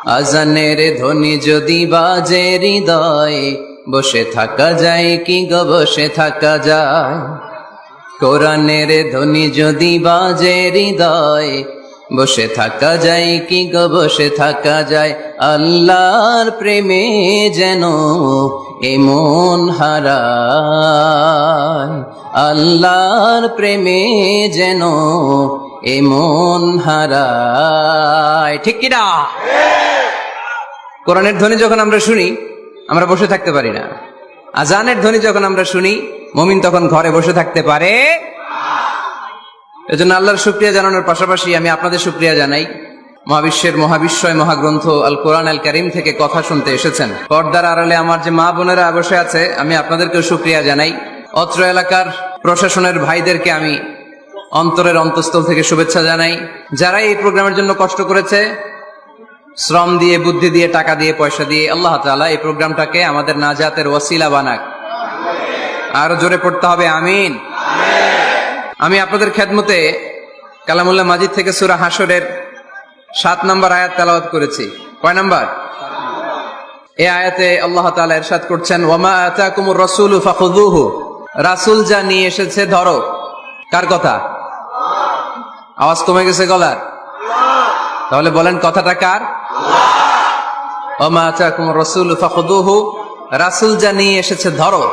আজানের ধ্বনি যদি বাজে হৃদয়ে, বসে থাকা যায় কি গো বসে থাকা যায়। কোরআনের ধ্বনি যদি বাজে হৃদয়ে, বসে থাকা যায় কি গো বসে থাকা যায়। আল্লাহর প্রেমে যেন এমন হারায়, আল্লাহর প্রেমে যেন এমন হারায়। ঠিক কিনা? কোরআনের ধ্বনি যখন আমরা শুনি আমরা বসে থাকতে পারি না। আজানের ধ্বনি যখন আমরা শুনি মুমিন তখন ঘরে বসে থাকতে পারে। এজন্য আল্লাহর শুকরিয়া জানানোর পাশাপাশি আমি আপনাদের শুকরিয়া জানাই। মহাবিশ্বের মহাবিশ্বয় মহাগ্রন্থ আল কোরআন আল কারীম থেকে কথা শুনতে এসেছেন। পর্দার আড়ালে আমার যে মা বোনেরা বসে আছে, আমি আপনাদেরকেও শুকরিয়া জানাই। অত্র এলাকার প্রশাসনের ভাইদেরকে আমি অন্তরের অন্তঃস্থল থেকে শুভেচ্ছা জানাই। যারা এই প্রোগ্রামের জন্য কষ্ট করেছে, শ্রম দিয়ে, বুদ্ধি দিয়ে, টাকা দিয়ে, পয়সা দিয়ে, আল্লাহ তাআলা এই প্রোগ্রামটাকে আমাদের নাজাতের ওয়াসিলা বানাক। আরো জোরে পড়তে হবে আমিন। আমি আপনাদের খেদমতে কালামুল্লাহ মাজিদ থেকে সূরা হাশরের 7 নম্বর আয়াত তেলাওয়াত করেছি। কয় নাম্বার? এই আয়াতে আল্লাহ তাআলা ইরশাদ করছেন, ওয়ামা আতাকুমুর রাসূলু ফাখুযুহু, রাসূল যা নিয়ে এসেছে ধরো। কার কথা? আওয়াজ কমে গেছে গলার? তাহলে বলেন কথাটা কার? ওয়ামা আতাকুমুর রাসূলু ফাখুযুহু, রাসূল যা নিয়ে এসেছে ধরো।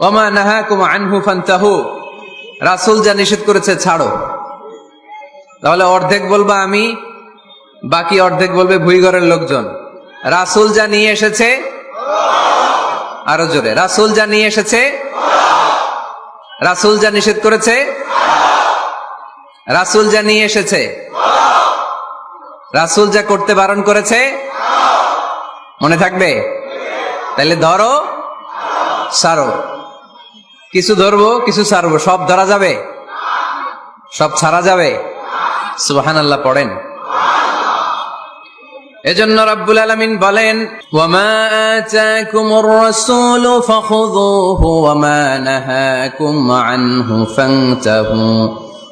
ওয়ামা নাহাকুম আনহু ফান্তাহু, রাসূল যা নিষেধ করেছে ছাড়ো। তাহলে অর্ধেক বলবা আমি, বাকি অর্ধেক বলবে ভুইঘরের লোকজন। রাসূল যা নিয়ে এসেছে, আরো জোরে, রাসূল যা নিয়ে এসেছে, রাসূল যা নিষেধ করেছে, রাসূল যা নিয়ে এসেছে, রাসূল যা করতে বারণ করেছে, মনে থাকবে? তাহলে ধরো, ছাড়ো। কিছু ধরবো, কিছু ছাড়বো। সব ধরা যাবে? সব ছাড়া যাবে? সুবহানাল্লাহ পড়েন। এজন্য রাব্বুল আলামিন বলেন, ওয়ামা আতাকুমুর রাসূলু ফাখুযুহু ওয়ামা নাহাকুম আনহু ফান্তাহু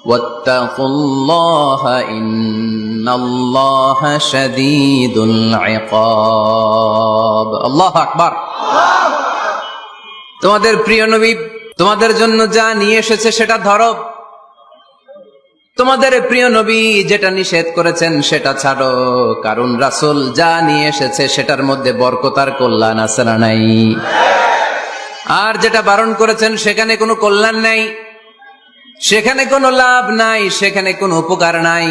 ওয়াত্তাকুল্লাহা ইন্নাল্লাহা শাদীদুল ইকাব। আল্লাহু আকবার। তোমাদের প্রিয় নবী তোমাদের জন্য যা নিয়ে এসেছে সেটা ধরো। তোমাদের প্রিয় নবী যেটা নিষেধ করেছেন সেটা ছাড়ো। কারণ রাসূল যা নিয়ে এসেছে সেটার মধ্যে বরকত আর কল্যাণ আছে না নাই? আর যেটা বারণ করেছেন সেখানে কোনো কল্যাণ নাই, সেখানে কোনো লাভ নাই, সেখানে কোনো উপকার নাই,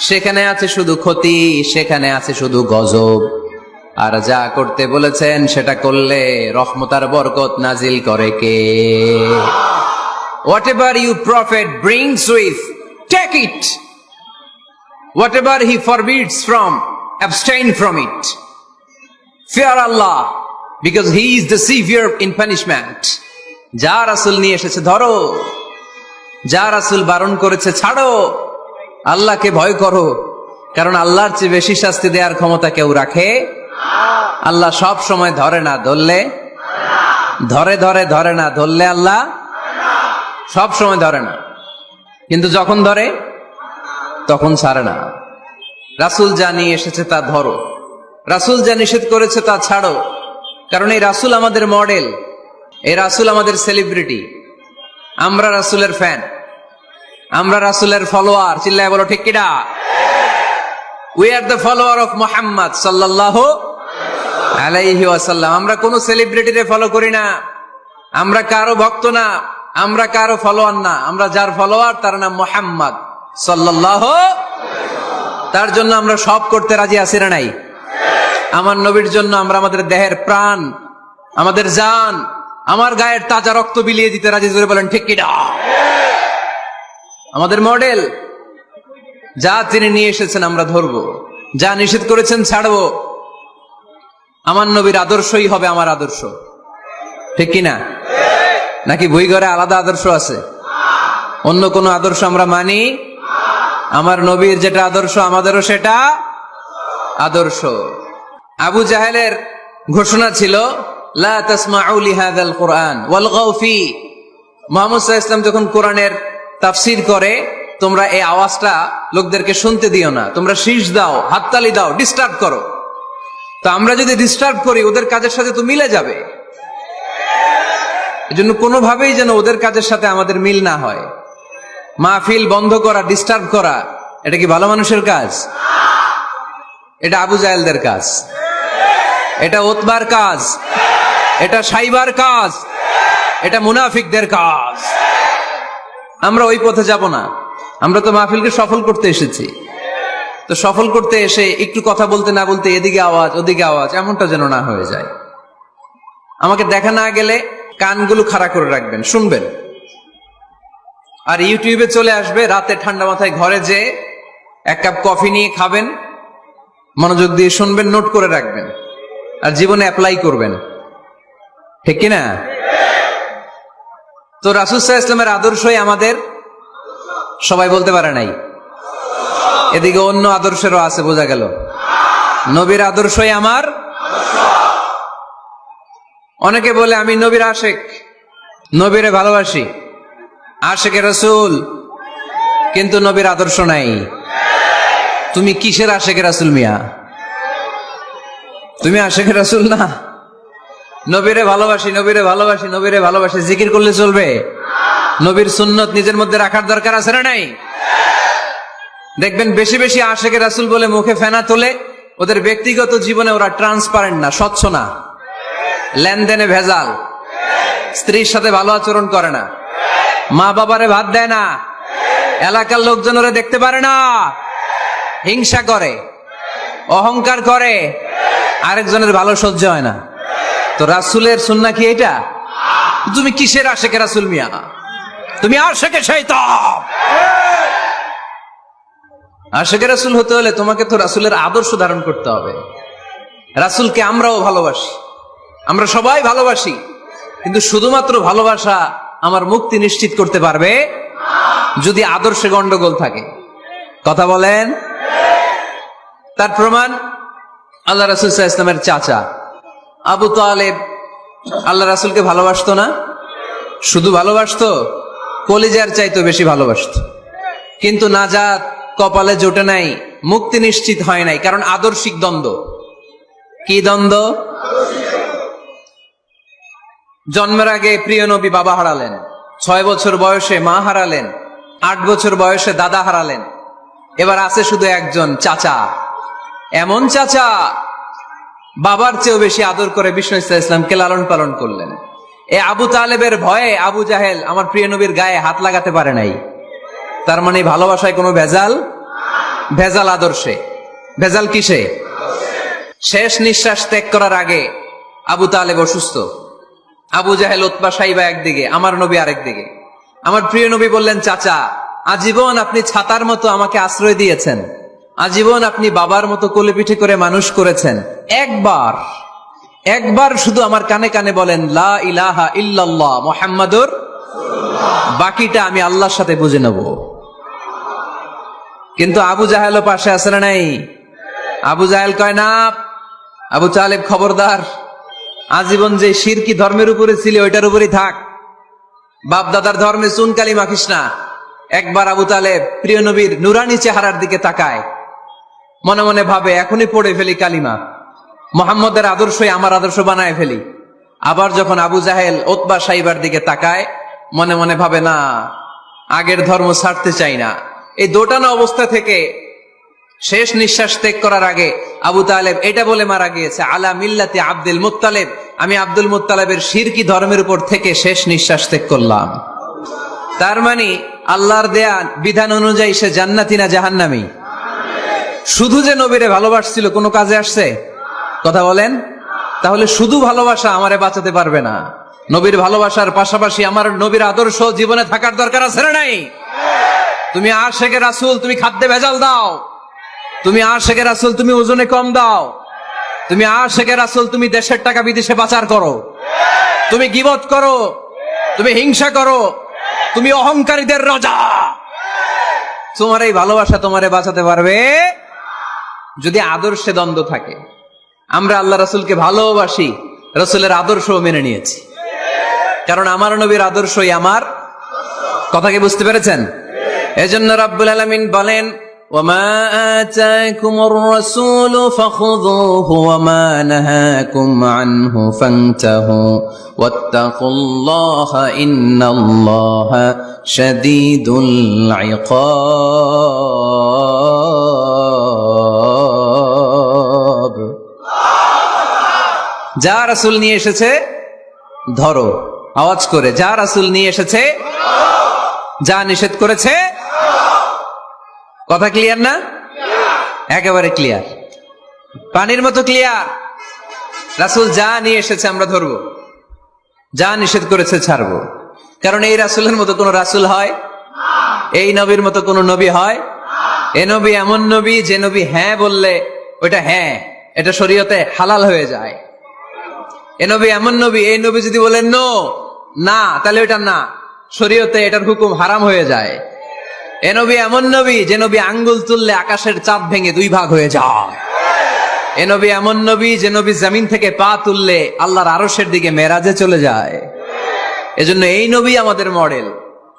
সেখানে আছে শুধু ক্ষতি, সেখানে আছে শুধু গজব। আর যা করতে বলেছেন সেটা করলে রহমত আর বরকত নাজিল করে কে? Whatever you prophet brings with, take it. Whatever he forbids from, abstain from it. Fear Allah, because he is the severe in punishment. যা রাসূল নিয়ে এসেছে ধরো, যা রাসূল বারণ করেছে ছাড়ো। আল্লাহকে ভয় করো, কারণ আল্লাহর চেয়ে বেশি শাস্তি দেওয়ার ক্ষমতা কেউ রাখে? আল্লাহ সব সময় ধরে না, ধরলে ধরে, ধরে ধরে না, ধরলে আল্লাহ সব সময় ধরে না, কিন্তু যখন ধরে তখন ছাড়ে না। রাসূল যা নিয়ে এসেছে তা ধরো, রাসূল যা নিষেধ করেছে তা ছাড়ো। কারণ এই রাসূল আমাদের মডেল, এই রাসূল আমাদের সেলিব্রিটি। আমরা রাসূলের ফ্যান, আমরা রাসূলের ফলোয়ার। চিল্লায় বলো ঠিক কিনা? We are the follower of Muhammad sallallahu আলাইহি ওয়াসাল্লাম। আমরা কোন সেলিব্রিটিরে ফলো করি না, আমরা কারো ভক্ত না, আমরা কারো ফলোয়ার না। আমরা যার ফলোয়ার তার নাম মুহাম্মদ সাল্লাল্লাহু। তার জন্য আমরা সব করতে রাজি আছি না নাই? আমার নবীর জন্য আমরা আমাদের দেহের প্রাণ, আমাদের জান, আমার গায়ের তাজা রক্ত বিলিয়ে দিতে রাজি। জোরে বলেন ঠিক কিনা? আমাদের মডেল। যা তিনি নিয়ে এসেছেন আমরা ধরবো, যা নিষেধ করেছেন ছাড়বো। আমার নবীর আদর্শই হবে আমার আদর্শ, ঠিক কিনা? নাকি বই ঘরে আলাদা আদর্শ আছে? অন্য কোন আদর্শ আমরা মানি? আমার নবীর যেটা আদর্শ আমাদেরও সেটা আদর্শ। আবু জাহেলের ঘোষণা ছিল, লা তাসমাউ লিহাযাল কুরআন ওয়ালগাউ ফি। মুহাম্মদ সাল্লাল্লাহু আলাইহি ওয়াসাল্লাম যখন কোরআনের তাফসীর করে তোমরা এই আওয়াজটা লোকদেরকে শুনতে দিও না, তোমরা শীষ দাও, হাততালি দাও, ডিস্টার্ব করো। তো আমরা যদি ডিস্টার্ব করি ওদের কাজের সাথে তো মিলে যাবে। এজন্য কোনোভাবেই যেন ওদের কাজের সাথে আমাদের মিল না হয়। মাহফিল বন্ধ করা, ডিস্টার্ব করা, এটা কি ভালো মানুষের কাজ? এটা আবু জাহেলদের কাজ, এটা উতবার কাজ, এটা সাইবার কাজ, এটা মুনাফিকদের কাজ। আমরা ওই পথে যাব না। আমরা তো মাহফিলকে সফল করতে এসেছি। তো সফল করতে এসে একটু কথা বলতে না বলতে এদিকে আওয়াজ ওদিকে আওয়াজ, এমনটা যেন না হয়ে যায়। আমাকে দেখা না গেলে কানগুলো খাড়া করে রাখবেন, শুনবেন। আর ইউটিউবে চলে আসবে, রাতে ঠান্ডা মাথায় ঘরে যে এক কাপ কফি নিয়ে খাবেন, মনোযোগ দিয়ে শুনবেন, নোট করে রাখবেন, আর জীবনে অ্যাপ্লাই করবেন। ঠিক কিনা? তো রাসূল সাল্লাল্লাহু আলাইহি ওয়াসাল্লামের আদর্শই আমাদের, সবাই বলতে পারে নাই। এদিকে অন্য আদর্শেরও আছে, বোঝা গেল। নবীর আদর্শই আমার। অনেকে বলে আমি নবীর আশেক, নবীরে ভালোবাসি, আশেকে রাসূল, কিন্তু নবীর আদর্শ নাই। তুমি কিসের আশেকে রাসূল মিয়া? তুমি আশেকে রাসূল না। নবীরে ভালোবাসি, নবীরে ভালোবাসি, নবীরে ভালোবাসি, জিকির করলে চলবে? নবীর সুন্নত নিজের মধ্যে রাখার দরকার আছে না নাই? দেখবেন বেশি বেশি আশেকে রাসূল বলে মুখে ফেনা তোলে, ওদের ব্যক্তিগত জীবনে ওরা ট্রান্সপারেন্ট না, স্বচ্ছ না, লেনদেনে ভেজাল, স্ত্রীর সাথে ভালো আচরণ করে না, মা বাবারে ভাত দেয় না, এলাকার লোকজন ওরা দেখতে পারে না, হিংসা করে, অহংকার করে, আরেকজনের ভালো সহ্য হয় না। তো রাসূলের সুন্নাহ কি এটা? তুমি কিসের আশেকে রাসূল মিয়া? তুমি আশেকে শয়তান। আশেকে রাসূল হতে হলে তোমাকে তো রাসূলের আদর্শ ধারণ করতে হবে। রাসূলকে আমরাও ভালোবাসি, আমরা সবাই ভালোবাসি, কিন্তু শুধুমাত্র ভালোবাসা আমার মুক্তি নিশ্চিত করতে পারবে যদি আদর্শে গন্ডগোল থাকে। কথা বলেন? তার প্রমাণ আল্লাহ রাসূল সাল্লাল্লাহু আলাইহি ওয়াসাল্লামের চাচা আবু তালেব আল্লাহ রাসূলকে ভালোবাসতো না? শুধু ভালোবাসতো, কলিজার চাইতো বেশি ভালোবাসতো। কিন্তু নাজাত কপালে জোটে নাই, মুক্তি নিশ্চিত হয় নাই, কারণ আদর্শিক দ্বন্দ্ব। কি দ্বন্দ্ব? জন্মের আগে প্রিয় নবী বাবা হারালেন, 6 বছর বয়সে মা হারালেন, 8 বছর বয়সে দাদা হারালেন, এবার আছে শুধু একজন চাচা। এমন চাচা বাবার চেয়েও বেশি আদর করে বিষ্ণু ইসলামকে লালন পালন করলেন। এ আবু তালেবের ভয়ে আবু জাহেল আমার প্রিয় নবীর গায়ে হাত লাগাতে পারে নাই। তার মানে ভালোবাসায় কোনো ভেজাল? ভেজাল আদর্শে। ভেজাল কিসে? শেষ নিঃশ্বাস ত্যাগ করার আগে আবু তালেব অসুস্থ, আবু জাহেল উতবা সাইবা একদিকে, আমার নবী আরেকদিকে। আমার প্রিয় নবী বললেন, চাচা আজীবন আপনি ছাতার মতো আমাকে আশ্রয় দিয়েছেন, আজীবন আপনি বাবার মতো কোলে পিঠে করে মানুষ করেছেন, একবার শুধু আমার কানে কানে বলেন লা ইলাহা ইল্লাল্লাহ মুহাম্মাদুর, বাকিটা আমি আল্লাহর সাথে বুঝে নেব। কিন্তু আবু জাহেলও পাশে আছে না নাই? আবু জাহেল কয় না, আবু তালেব খবরদার, আজীবন যে শিরকি ধর্মের উপরে ছিল ওইটার উপরেই থাক, বাপ দাদার ধর্মে চুনকালি মাখিস না। একবার আবু তালেব প্রিয় নবীর নুরানি চেহারার দিকে তাকায়, মনে মনে ভাবে এখনই পড়ে ফেলি কালিমা, মুহাম্মদের আদর্শই আমার আদর্শ বানায় ফেলি। আবার যখন আবু জাহেল উতবা সাইবার দিকে তাকায়, মনে মনে ভাবে না, আগের ধর্ম ছাড়তে চাই না। এই দোটানা অবস্থা থেকে শেষ নিঃশ্বাস ত্যাগ করার আগে আবু তালেব এটা বলে মারা গিয়েছে, আলা মিল্লাতি আব্দুল মুত্তালিব, আমি আব্দুল মুত্তালিবের শিরকি ধর্মের উপর থেকে শেষ নিঃশ্বাস ত্যাগ করলাম। তার মানে আল্লাহর দেয়া বিধান অনুযায়ী সে জান্নাতি না জাহান্নামী? শুধু যে নবীরে ভালোবাসছিল কোনো কাজে আসছে? কথা বলেন? তাহলে শুধু ভালোবাসা আমারে বাঁচাতে পারবে না। নবীর ভালোবাসার পাশাপাশি আমার নবীর আদর্শ জীবনে থাকার দরকার আছে না নাই? তুমি আশেকে রাসূল, তুমি খাদ্যে ভেজাল দাও, তুমি আশেকে রাসূল, তুমি ওজনে কম দাও, তুমি আশেকে রাসূল, তুমি দেশের টাকা বিদেশে পাচার করো, তুমি গীবত করো, তুমি হিংসা করো, তুমি অহংকারীদের রাজা। তোমার এই ভালোবাসা তোমারে বাঁচাতে পারবে যদি আদর্শে দ্বন্দ্ব থাকে। আমরা আল্লাহ রাসূলকে ভালোবাসি, রাসূলের আদর্শও মেনে নিয়েছি, কারণ আমার নবীর আদর্শই আমার। কথা কি বুঝতে পেরেছেন? এজন্য রাব্বুল আলামিন বলেন, ওয়ামা আতাকুমুর রাসূলু ফাখুযুহু ওয়ামা নাহাকুম আনহু ফান্তাহু ওয়াত্তাকুল্লাহা ইন্নাল্লাহা শাদীদুল ইকাব। যা রাসূল নিয়ে এসেছে ধরো, আওয়াজ করে, যা রাসূল নিয়ে এসেছে, যা নিষেধ করেছে। কথা ক্লিয়ার না? একেবারে ক্লিয়ার, পানির মতো ক্লিয়ার। রাসূল যা নিয়ে এসেছে আমরা ধরবো, যা নিষেধ করেছে ছাড়বো। কারণ এই রাসূলের মতো কোন রাসূল হয়? এই নবীর মতো কোন নবী হয়? এ নবী এমন নবী যে নবী হ্যাঁ বললে ওইটা হ্যাঁ, এটা শরীয়তে হালাল হয়ে যায়। এ নবী এমন নবী, এই নবী যদি বলেন নো, না, তাহলে ওইটা না, শরীয়তে এটার হুকুম হারাম হয়ে যায়। এ নবী এমন নবী যে নবী আঙ্গুল তুললে আকাশের চাঁদ ভেঙে 2 ভাগ হয়ে যায়। এ নবী এমন নবী যে নবী জমিন থেকে পা তুললে আল্লাহর আরশের দিকে মেরাজে চলে যায়। এজন্য এই নবী আমাদের মডেল।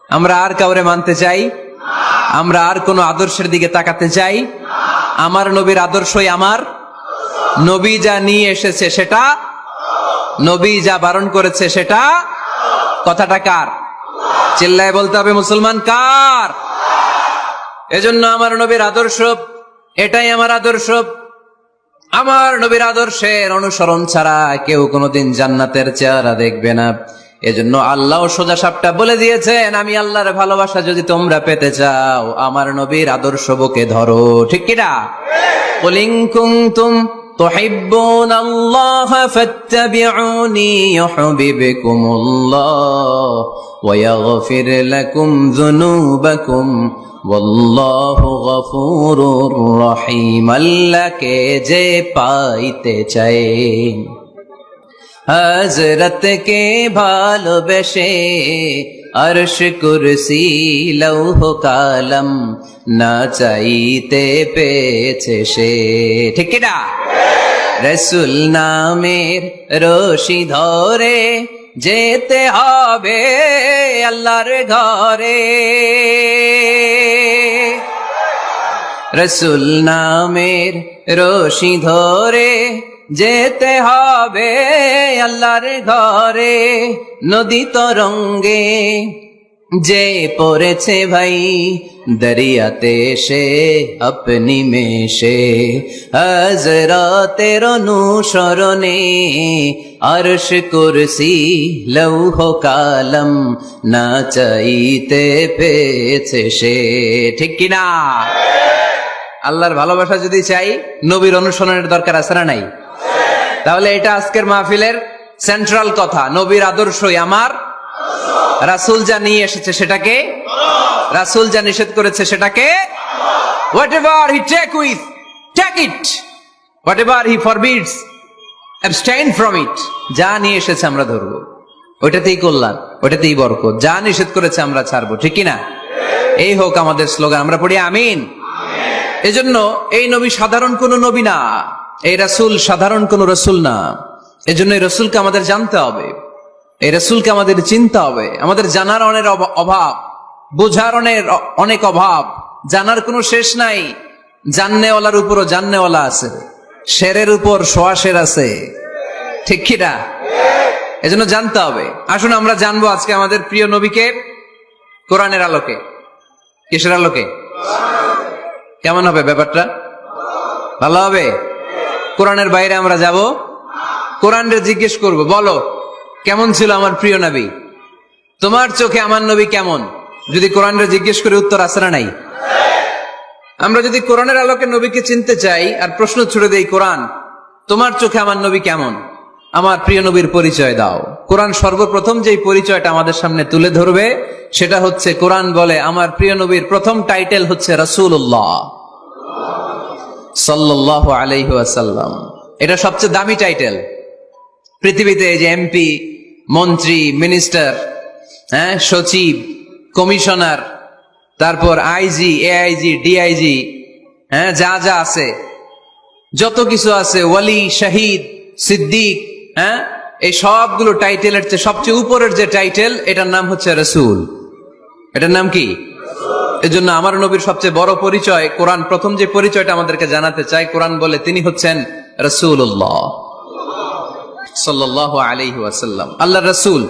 আমরা আর কাউরে মানতে চাই? আমরা আর কোন আদর্শের দিকে তাকাতে চাই? আমার নবীর আদর্শই আমার। নবী যা নিয়ে এসেছে সেটা, নবী যা বারণ করেছে সেটা। কথাটা কার? চিল্লায় বলতে হবে, মুসলমান কার? এজন্য আমার নবীর আদর্শ, এটাই আমার আদর্শ। আমার নবীর আদর্শের অনুসরণ ছাড়া কেউ কোনোদিন জান্নাতের চেহারা দেখবে না। এজন্য আল্লাহ সোজা সাপটা বলে দিয়েছেন, আমি আল্লাহর ভালোবাসা যদি তোমরা পেতে চাও আমার নবীর আদর্শ বুকে ধরো। ঠিক কিনা? কুল ইন কুনতুম তুহিব্বুনাল্লাহা ফাত্তাবিউনি ইউহিব্বুকুমুল্লাহ ওয়া ইয়াগফির লাকুম যুনুবাকুম ওয়াল্লাহু গফুরুর রহিম। আল্লাহকে যে পাইতে চায়, হযরত কে ভালোবেসে আরশ কুরসি লৌহ কালাম না চাইতে পেয়েছে সে। ঠিক কিনা? রাসূল নামের রশি ধরে যেতে হবে আল্লাহর ঘরে। রাসূল নামের রশি ধরে যেতে হবে আল্লাহর ঘরে। নদী তরঙ্গে যে পড়েছে ভাই দরিয়াতে সে আপনি মেশে, হযরতের অনুসরণে আরশ কুরসি লৌহ কালাম না চাইতে পেয়েছে সে। ঠিক কিনা? আল্লাহর ভালোবাসা যদি চাই, নবীর অনুসরণের দরকার আছে না নাই? তাহলে এটা আজকের মাহফিলের সেন্ট্রাল কথা, নবীর আদর্শই আমার। রাসূল যা নিয়ে এসেছে সেটাকে, রাসূল যা নিষেধ করেছে সেটাকে, whatever he take it, whatever he forbids, abstain from it। যা নিয়ে এসেছে আমরা ধরবো, ওইটাতেই কল্যাণ, ওইটাতেই বরকত। যা নিষেধ করেছে আমরা ছাড়বো। ঠিক কিনা? এই হোক আমাদের স্লোগান। আমরা পড়ি আমিন। এজন্য এই নবী সাধারণ কোন নবী না, এই রাসূল সাধারণ কোন রাসূল না। এজন্য এই রাসূলকে আমাদের জানতে হবে, এই রাসূলকে আমাদের চিনতে হবে। আমাদের জানার অনেক অভাব, বোঝার অনেক অভাব, জানার কোনো শেষ নাই। জাননেওয়ালার উপরও জাননেওয়ালা আছে, শেরের উপর সোয়া শের আছে। ঠিক কিনা? এজন্য জানতে হবে। আসুন আমরা জানবো আজকে আমাদের প্রিয় নবীকে কোরআনের আলোকে। কিসের আলোকে? কেমন হবে ব্যাপারটা? ভালো হবে? কোরআনের বাইরে আমরা যাব, কোরআনরে জিজ্ঞেস করব, বলো কেমন ছিল আমার প্রিয় নবী? তোমার চোখে আমার নবী কেমন? যদি কোরআনরে জিজ্ঞেস করে উত্তর আছে না নাই? আমরা যদি কোরআনের আলোকে নবীকে চিনতে চাই আর প্রশ্ন ছুড়ে দেই, কোরআন তোমার চোখে আমার নবী কেমন? আমার প্রিয় নবীর পরিচয় দাও। কোরআন সর্বপ্রথম যেই পরিচয়টা আমাদের সামনে তুলে ধরবে সেটা হচ্ছে, কোরআন বলে আমার প্রিয় নবীর প্রথম টাইটেল হচ্ছে রাসূলুল্লাহ সাল্লাল্লাহু আলাইহি ওয়াসাল্লাম। এটা সবচেয়ে দামি টাইটেল পৃথিবীতে। যে এমপি, মন্ত্রী, মিনিস্টার, সচিব, কমিশনার, তারপর আইজি, এআইজি, ডিআইজি, যা যা আছে, যত কিছু আছে, ওয়ালি, শহীদ, সিদ্দিক, এই সবগুলো টাইটেলের চেয়ে সবচেয়ে উপরের যে টাইটেল, এটার নাম হচ্ছে রাসূল। এটার নাম কি? এজন্য আমার নবীর সবচেয়ে বড় পরিচয় কোরআন প্রথম যে পরিচয়টা আমাদেরকে জানাতে চায়, কোরআন বলে তিনি হচ্ছেন রাসূলুল্লাহ সাল্লাল্লাহু আলাইহি ওয়াসাল্লাম, আল্লাহর রাসূল।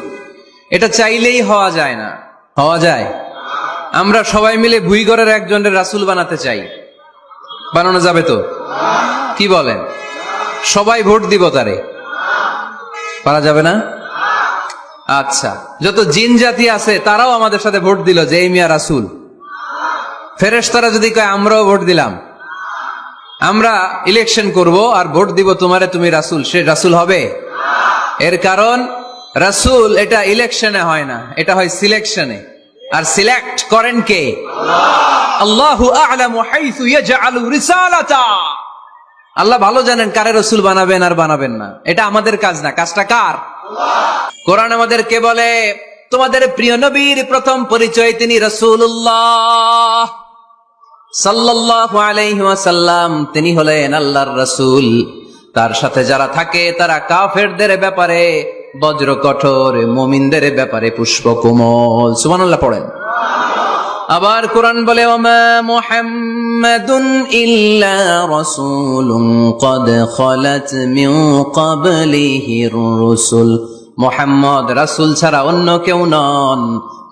এটা চাইলেই হওয়া যায় না। হওয়া যায়? আমরা সবাই মিলে ভুইগড়ের একজনের রাসূল বানাতে চাই, বানানো যাবে তো? কি বলেন? সবাই ভোট দিব তারে? পারা যাবে না? আচ্ছা, যত জিন জাতি আছে তারাও আমাদের সাথে ভোট দিল যে এই মিয়া রাসূল। ফেরেশতারা যদি কয় আমরাও ভোট দিলাম, আমরা ইলেকশন করব আর ভোট দিব তোমারে, তুমি রাসূল, সে রাসূল হবে? এর কারণ রাসূল এটা ইলেকশনে হয় না, এটা হয় সিলেকশনে। আর সিলেক্ট করেন কে? আল্লাহু আ'লামু হাইসু ইয়াজআলু রিসালাতা। আল্লাহ ভালো জানেন কারে রাসূল বানাবেন আর বানাবেন না। এটা আমাদের কাজ না, কাজটা কার? কোরআন আমাদেরকে বলে তোমাদের প্রিয় নবীর প্রথম পরিচয় তিনি রাসূলুল্লাহ সাল্লাল্লাহু আলাইহি ওয়াসাল্লাম, তিনি হলেন আল্লাহর রাসূল। তার সাথে যারা থাকে তারা কাফেরদের ব্যাপারে বজ্র কঠোর, মুমিনদের ব্যাপারে পুষ্পকোমল। সুবহানাল্লাহ পড়েন। আবার কোরআন বলে ওমা মুহাম্মাদুন ইল্লা রাসূলুন ক্বাদ খালাত মিন ক্বাবলিহির রাসূল। মুহাম্মদ রাসূল ছাড়া অন্য কেউ নন,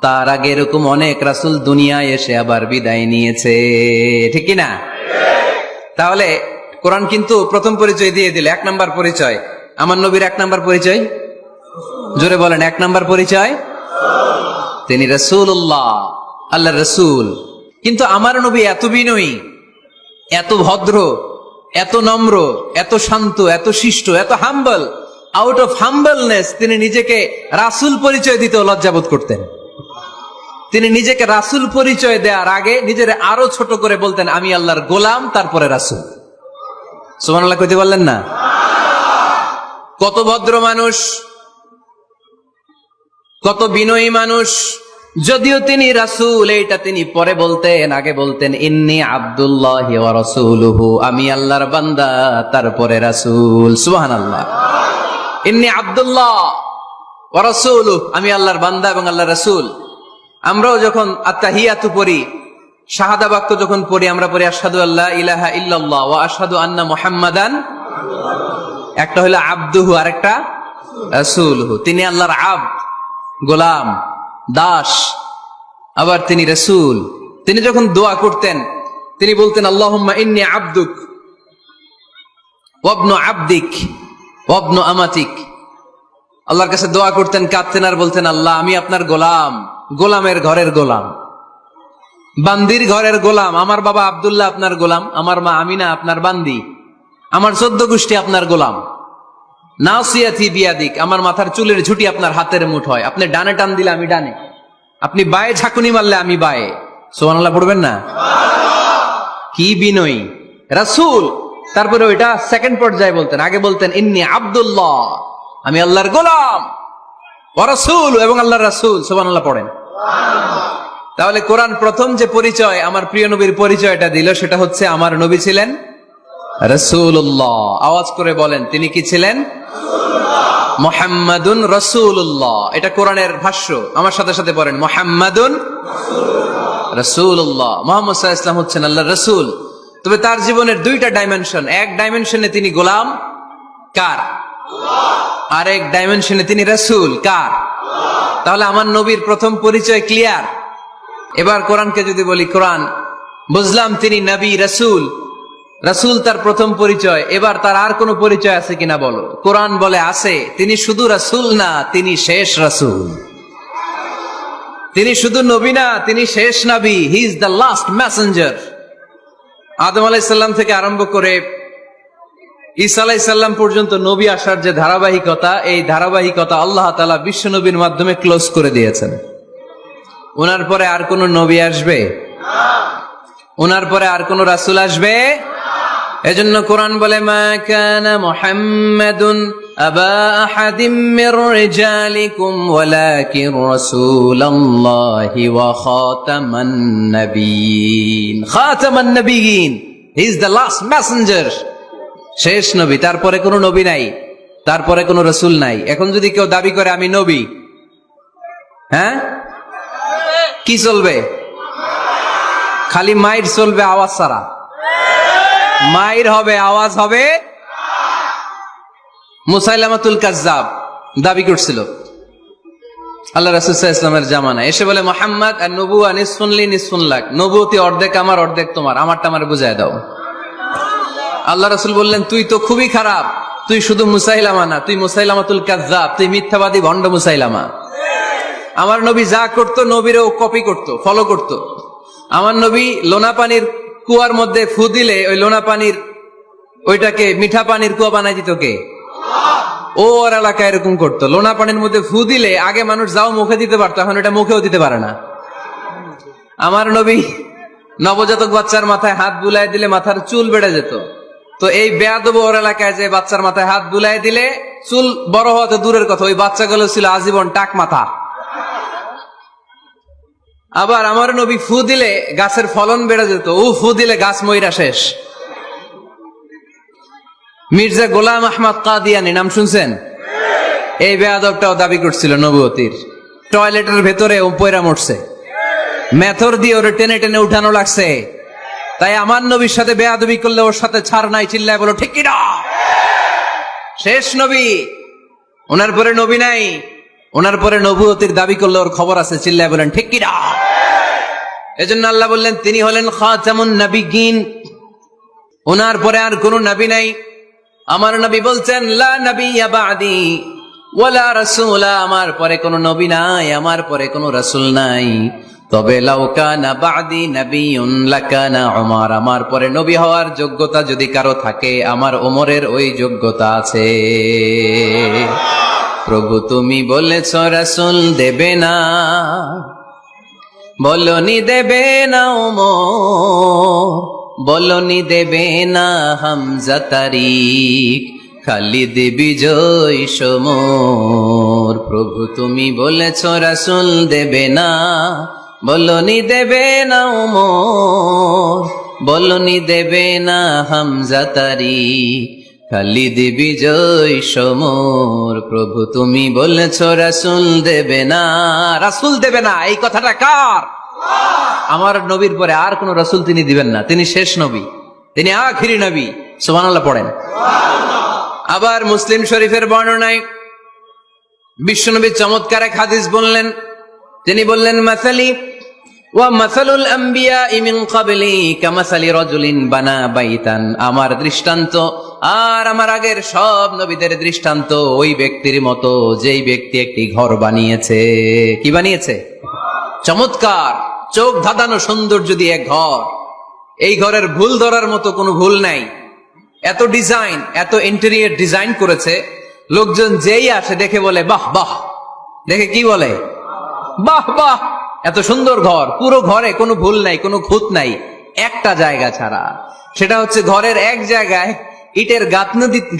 তার আগে এরকম অনেক রাসূল দুনিয়ায় এসে আবার বিদায় নিয়েছে, ঠিক কি না? তাহলে কোরআন কিন্তু প্রথম পরিচয় দিয়ে দিল, 1 নাম্বার পরিচয়। আমার নবীর 1 নাম্বার পরিচয়, জোরে বলেন, 1 নাম্বার পরিচয় তিনি রাসূলুল্লাহ, আল্লাহর রাসূল। কিন্তু আমার নবী এত বিনয়ী, এত ভদ্র, এত নম্র, এত শান্ত, এত শিষ্ট, এত হাম্বল। আউট অফ হাম্বলনেস তিনি নিজেকে রাসূল পরিচয় দিতে লজ্জাবোধ করতেন। তিনি নিজেকে রাসূল পরিচয় দেওয়ার আগে নিজের আরো ছোট করে বলতেন আমি আল্লাহর গোলাম, তারপরে রাসূল। সুবহানাল্লাহ কইতে বললেন না? কত ভদ্র মানুষ, কত বিনয়ী মানুষ। যদিও তিনি রাসূল, এইটা তিনি পরে বলতেন, আগে বলতেন ইন্নী আব্দুল্লাহি ওয়া রাসূলুহু, আমি আল্লাহর বান্দা তারপরে রাসূল। সুবহানাল্লাহ। ইন্নী আব্দুল্লাহ ওয়া রাসূলুহু, আমি আল্লাহর বান্দা এবং আল্লাহর রাসূল। আমরাও যখন আত্তাহিয়াতু পড়ি, শাহাদা বাক্য যখন পড়ি, আমরা পড়ি আশহাদু আল্লা ইলাহা ইল্লাল্লাহ ওয়া আশহাদু আন্না মুহাম্মাদান। একটা হলো আব্দুহু আর একটা রাসূলুহু। তিনি আল্লাহর আব্দ, গোলাম, দাস, আবার তিনি রাসূল। তিনি যখন দোয়া করতেন তিনি বলতেন আল্লাহুম্মা ইন্নী আবদুক ওয়া ইবনু আবদিক ওয়া ইবনু আমাতিক। আল্লাহর কাছে দোয়া করতেন, কাঁদতেন আর বলতেন আল্লাহ আমি আপনার গোলাম, গোলামের ঘরের গোলাম, বান্দির ঘরের গোলাম। আমার বাবা আব্দুল্লাহ আপনার গোলাম, আমার মা আমিনা আপনার বান্দি, আমার 14 গোষ্ঠী আপনার গোলাম। নাসিয়াতি বিয়াদিক, আমার মাথার চুলের ঝুঁটি আপনার হাতের মুঠোয়, আপনি ডানে টান দিলে আমি ডানে, আপনি বায়ে ঝাঁকুনি মারলে আমি বায়ে। সুবহানাল্লাহ পড়বেন না? কি বিনয়ী রাসূল। তারপরে ওইটা সেকেন্ড পর্যায়ে বলতেন, আগে বলতেন ইন্নী আব্দুল্লাহ, আমি আল্লাহর গোলাম, ওয়া রাসূল, এবং আল্লাহর রাসূল। সুবহানাল্লাহ পড়েন। তাহলে কোরআন প্রথম যে পরিচয় আমার প্রিয় নবীর পরিচয়টা দিল, সেটা হচ্ছে আমার নবী ছিলেন রাসূলুল্লাহ। আওয়াজ করে বলেন তিনি কি ছিলেন? মুহাম্মাদুন রাসূলুল্লাহ। এটা কোরআনের ভাষ্য, আমার সাথে সাথে পড়েন মুহাম্মাদুন রাসূলুল্লাহ। মুহাম্মদ সাল্লাল্লাহু আলাইহি ওয়াসাল্লাম হচ্ছেন আল্লাহর রাসূল। তবে তার জীবনের 2টা ডাইমেনশন। এক ডাইমেনশনে তিনি গোলাম, কার? আর এক ডাইমেনশনে তিনি রাসূল, কার? তাহলে আমার নবীর প্রথম পরিচয় ক্লিয়ার। এবার কোরআনকে যদি বলি, কোরআন বুঝলাম তিনি নবী, রাসূল, রাসূল তার প্রথম পরিচয়। এবার তার আর কোনো পরিচয় আছে কিনা বলো? কোরআন বলে আছে। তিনি শুধু রাসূল না, তিনি শেষ রাসূল। তিনি শুধু নবী না, তিনি শেষ নবী। He is the last messenger. আদম আলাইহিস সালাম থেকে আরম্ভ করে ঈসা আলাইহিস সালাম পর্যন্ত নবী আসার যে ধারাবাহিকতা, এই ধারাবাহিকতা আল্লাহ তাআলা বিশ্ব নবীর মাধ্যমে ক্লোজ করে দিয়েছেন। ওনার পরে আর কোন নবী আসবে? ওনার পরে আর কোন রাসূল আসবে? এজন্য কোরআন বলে মা কানা মুহাম্মাদুন আবা আহাদিম মির রিজালিকুম ওয়ালাকিন রাসূলুল্লাহি ওয়া খাতামান নাবিয়িন। খাতামান নাবিয়িন, he is the last messenger, শেষ নবী। তারপরে কোনো নবী নাই, তারপরে কোনো রাসূল নাই। এখন যদি কেউ দাবি করে আমি নবী, হ্যাঁ, কি চলবে? খালি মাইর চলবে, আওয়াজ ছাড়া। মাইর হবে, আওয়াজ হবে। মুসাইলামাতুল কাজ্জাব দাবি করছিল আল্লাহ রাসূল সাল্লাল্লাহু আলাইহি ওয়াসাল্লামের জামানায়, এসে বলে মুহাম্মদ আর নবুয়া নিসফুন লি নিসফুন লাক, নবুয়তি অর্ধেক আমার অর্ধেক তোমার, আমারটা আমারে বুঝায় দাও। আল্লাহ রাসূল বললেন তুই তো খুবই খারাপ, তুই শুধু মুসাইলামা না, তুই মুসাইলামাতুল কাজ্জাব, তুই মিথ্যাবাদী ভণ্ড মুসাইলামা। আমার নবী যা করত নবীরও কপি করত, ফলো করত। আমার নবী লোনা পানির কুয়ার মধ্যে ফু দিলে ওই লোনা পানির ওইটাকে মিঠা পানির কুয়া বানাই দিত কে? ও ওর এলাকায় এরকম করতো, লোনা পানির মধ্যে ফু দিলে আগে মানুষ যাও মুখে দিতে পারতো, এখন এটা মুখেও দিতে পারে না। আমার নবী নবজাতক বাচ্চার মাথায় হাত বুলাই দিলে মাথার চুল বেড়ে যেত, তো এই বেয়াদব ওর এলাকায় যে বাচ্চার মাথায় হাত বুলাই দিলে চুল বড় হওয়া তো দূরের কথা, ওই বাচ্চাগুলো ছিল আজীবন টাক মাথা। আবার আমার নবী ফু দিলে গাছের ফলন বেড়ে যেত, ও ফু দিলে গাছ মইরা শেষ। মির্জা গোলাম আহমদ কাদিয়ানী নাম শুনছেন? এই বেয়াদবটাও দাবি করছিল নবুয়তির। টয়লেটের ভেতরে ও পয়রা মরছে, মেথর দিয়ে ওরে টেনে টেনে উঠানো লাগছে। তাই আমার নবীর সাথে বেয়াদবি করলে ওর সাথে ছাড় নাই, চিল্লায় বলো ঠিক কিনা? শেষ নবী, ওনার পরে নবী নাই, ওনার পরে নবুয়তির দাবি করলে ওর খবর আছে, চিল্লায় বলেন ঠিক কিনা? এজন্য আল্লাহ বললেন তিনি হলেন খাতামুন নবিয়্যিন, ওনার পরে আর কোন নবী নাই। আমার নবী বলছেন লা নাবিয়্যা বা'দি ওয়ালা রাসূলা, আমার পরে কোনো নবী নাই, আমার পরে কোনো রাসূল নাই। তবে লাউ কানা বা'দি নাবিয়্যুন লাকানা উমর, আমার পরে নবী হওয়ার যোগ্যতা যদি কারো থাকে আমার ওমরের ওই যোগ্যতা আছে। প্রভু তুমি বলেছ রাসূল দেবে না, বলনি দেবে না ওমর, বলনি দেবে না হামজা তারিক, খালিদ বিজয় সমর। প্রভু তুমি বলেছ রাসূল দেবে না, বলনি দেবে না ওমর, বলনি দেবে না হামজা তারিক, খালিদ বিজয় সমর। প্রভু তুমি বলেছ রাসূল দেবে না, রাসূল দেবে না, এই কথাটা কার? আমার নবীর পরে আর কোন রাসূল তিনি দিবেন না, তিনি শেষ নবী, তিনি আখিরি নবী। সুবহানাল্লাহ পড়েন। আবার মুসলিম শরীফের বর্ণনায় বিশ্বনবী চমৎকার এক হাদিস বললেন, তিনি বললেন মাসালি ওয়া মাসালুল আম্বিয়া মিন ক্বাবলি কামাসালি রাজুলিন বানা বাইতান, আমার দৃষ্টান্ত আর আমার আগের সব নবীদের দৃষ্টান্ত ওই ব্যক্তির মতো যেই ব্যক্তি একটি ঘর বানিয়েছে। কি বানিয়েছে? চমৎকার, চোখ ধাঁধানো সৌন্দর্য দিয়ে এক ঘর। এই ঘরের ভুল ধরার মতো কোনো ভুল নাই, এত ডিজাইন, এত ইন্টেরিয়র ডিজাইন করেছে, লোকজন যেই আসে দেখে বলে বাহ বাহ, দেখে কি বলে? বাহ বাহ, এত সুন্দর ঘর। পুরো ঘরে কোনো ভুল নাই, কোনো খুঁত নাই, একটা জায়গা ছাড়া, সেটা হচ্ছে ঘরের এক জায়গায় ইটের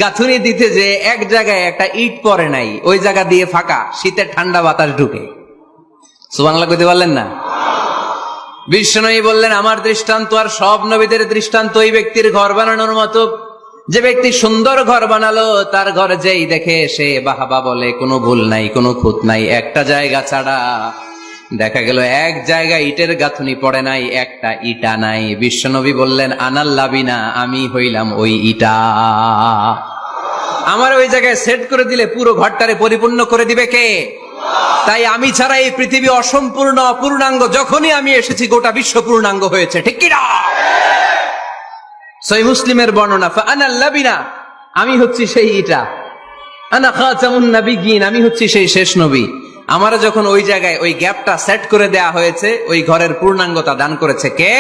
গাঁথুনি দিতে যে এক জায়গায় একটা ইট পড়ে নাই, ওই জায়গা দিয়ে ফাঁকা, শীতের ঠান্ডা বাতাস ঢুকে। সুবহানাল্লাহ কইতে পারলেন না? বিশ্বনবী বললেন আমার দৃষ্টান্ত আর সব নবীদের দৃষ্টান্ত ওই ব্যক্তির ঘর বানানোর মতো, যে ব্যক্তি সুন্দর ঘর বানালো তার ঘর যেই দেখে সে বাহবা বলে, কোনো ভুল নাই, কোনো খুঁত নাই, একটা জায়গা ছাড়া। দেখা গেল এক জায়গায় ইটের গাঁথুনি পড়ে নাই, একটা ইটা নাই। বিশ্বনবী বললেন আনাল লাবিনা, আমি হইলাম ওই ইটা। আমার ওই জায়গায় সেট করে দিলে পুরো ঘরটারে পরিপূর্ণ করে দিবে কে? তাই আমি ছাড়া এই পৃথিবী অসম্পূর্ণ, অপূর্ণাঙ্গ। যখনই আমি এসেছি গোটা বিশ্ব পূর্ণাঙ্গ হয়েছে, ঠিক কি না? সহিহ মুসলিমের বর্ণনা, ফাআনাল লাবিনা, আমি হচ্ছি সেই ইটা, আনা খাতামুন নবিয়্যিন, আমি হচ্ছি সেই শেষ নবী। আমারা যখন ওই জায়গায় ওই গ্যাপটা সেট করে দেয়া হয়েছে, ওই ঘরের পূর্ণাঙ্গতা দান করেছে কে?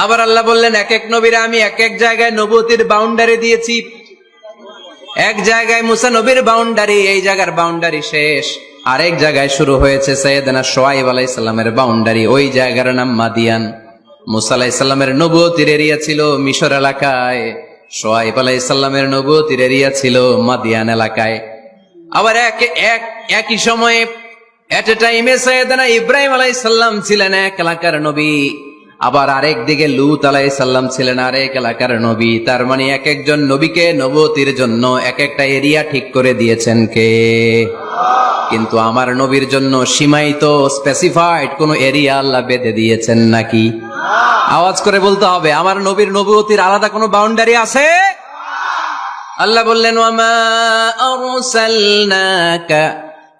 আবার আল্লাহ বললেন এক এক নবীরা আমি এক এক জায়গায় নবুয়তির বাউন্ডারি দিয়েছি। এক জায়গায় মুসা নবীর বাউন্ডারি, এই জায়গার বাউন্ডারি শেষ। আরেক জায়গায় শুরু হয়েছে সাইয়েদনা শুআয়ব আলাইহিস সালামের বাউন্ডারি, ওই জায়গার নাম মাদিয়ান। মুসা আলাইহিস সালামের নবুয়তির এরিয়া ছিল মিশর এলাকায়, শুআয়ব আলাইহিস সালামের নবুয়তির এরিয়া ছিল মাদিয়ান এলাকায়। আবার একই সময়ে এট এ টাইমে সাইয়েদনা ইব্রাহিম আলাইহিস সালাম ছিলেন এক এলাকার নবী, আবার আরেক দিকে লূত আলাইহিস সালাম ছিলেন আরেক এলাকার নবী। তার মানে এক একজন নবীকে নবুয়তির জন্য এক একটা এরিয়া ঠিক করে দিয়েছেন কে? কিন্তু আমার নবীর জন্য সীমায়িত স্পেসিফাইড কোন এরিয়া আল্লাহ বেঁধে দিয়েছেন নাকি? আওয়াজ করে বলতে হবে, আমার নবীর নবুয়তির আলাদা কোনো বাউন্ডারি আছে? আল্লাহ বললেন, ওয়ামা আরসালনাকা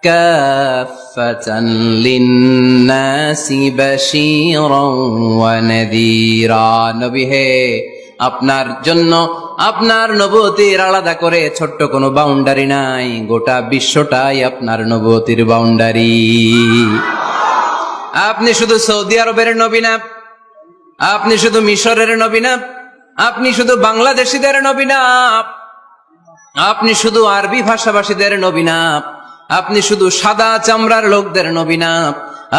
কাফাতান লিন্নাসি বাশীরান ওয়া নাযীরা। নবী হে, আপনার জন্য আপনার নবুয়তির আলাদা করে ছোট্ট কোনো বাউন্ডারি নাই, গোটা বিশ্বটাই আপনার নবুয়তির বাউন্ডারি। আপনি শুধু সৌদি আরবের নবী না, আপনি শুধু মিশরের নবী না, আপনি শুধু বাংলাদেশিদের নবী না, আপনি শুধু আরবি ভাষাভাষীদের নবী না, আপনি শুধু সাদা চামড়ার লোকদের নবী না,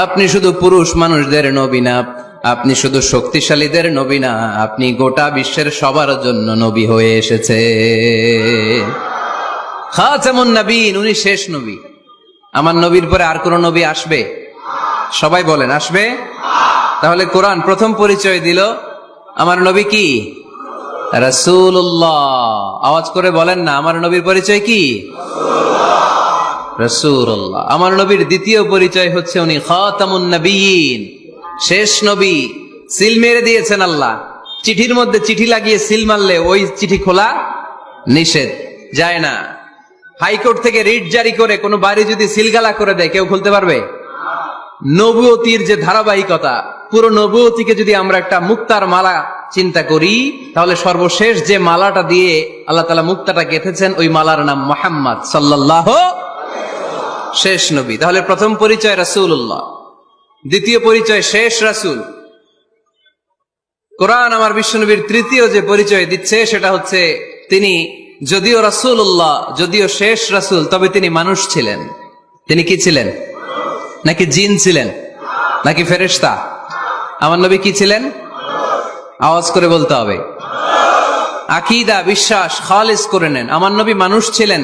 আপনি শুধু পুরুষ মানুষদের নবী না, আপনি শুধু শক্তিশালীদের নবী না, আপনি গোটা বিশ্বের সবার জন্য নবী হয়ে এসেছে। খাতামুন নবীন, উনি শেষ নবী। আমার নবীর পরে আর কোন নবী আসবে? সবাই বলেন, আসবে? তাহলে কোরআন প্রথম পরিচয় দিল আমার নবী কি? রাসূলুল্লাহ। আওয়াজ করে বলেন না, আমার নবীর পরিচয় কি? রাসূলুল্লাহ। আমার নবীর দ্বিতীয় পরিচয় হচ্ছে উনি খাতামুন নবীন, শেষ নবী। সিল মেরে দিয়েছেন আল্লাহ। চিঠির মধ্যে চিঠি লাগিয়ে সিল মারলে ওই চিঠি খোলা নিষেধ, যায় না। হাইকোর্ট থেকে রিট জারি করে কোনো বাড়ি যদি সিলগালা করে দেয়, কেউ খুলতে পারবে? নবুয়তির যে ধারাবাহিকতা, পুরো নবুয়তিকে যদি আমরা একটা মুক্তার মালা চিন্তা করি, তাহলে সর্বশেষ যে মালাটা দিয়ে আল্লাহ তাআলা মুক্তাটা গেঁথেছেন, ওই মালার নাম মুহাম্মদ সাল্লাল্লাহু, শেষ নবী। তাহলে প্রথম পরিচয় রাসূলুল্লাহ, দ্বিতীয় পরিচয় শেষ রাসূল। কোরআন আমার বিশ্বনবীর তৃতীয় যে পরিচয় দিচ্ছে সেটা হচ্ছে তিনি যদিও রাসূলুল্লাহ, যদিও শেষ রাসূল, তবে তিনি মানুষ ছিলেন। তিনি কি ছিলেন? নাকি জিন ছিলেন? নাকি ফেরেশতা? আমার নবী কি ছিলেন? আওয়াজ করে বলতে হবে। আকীদা, বিশ্বাস খালিস করে নেন, আমার নবী মানুষ ছিলেন,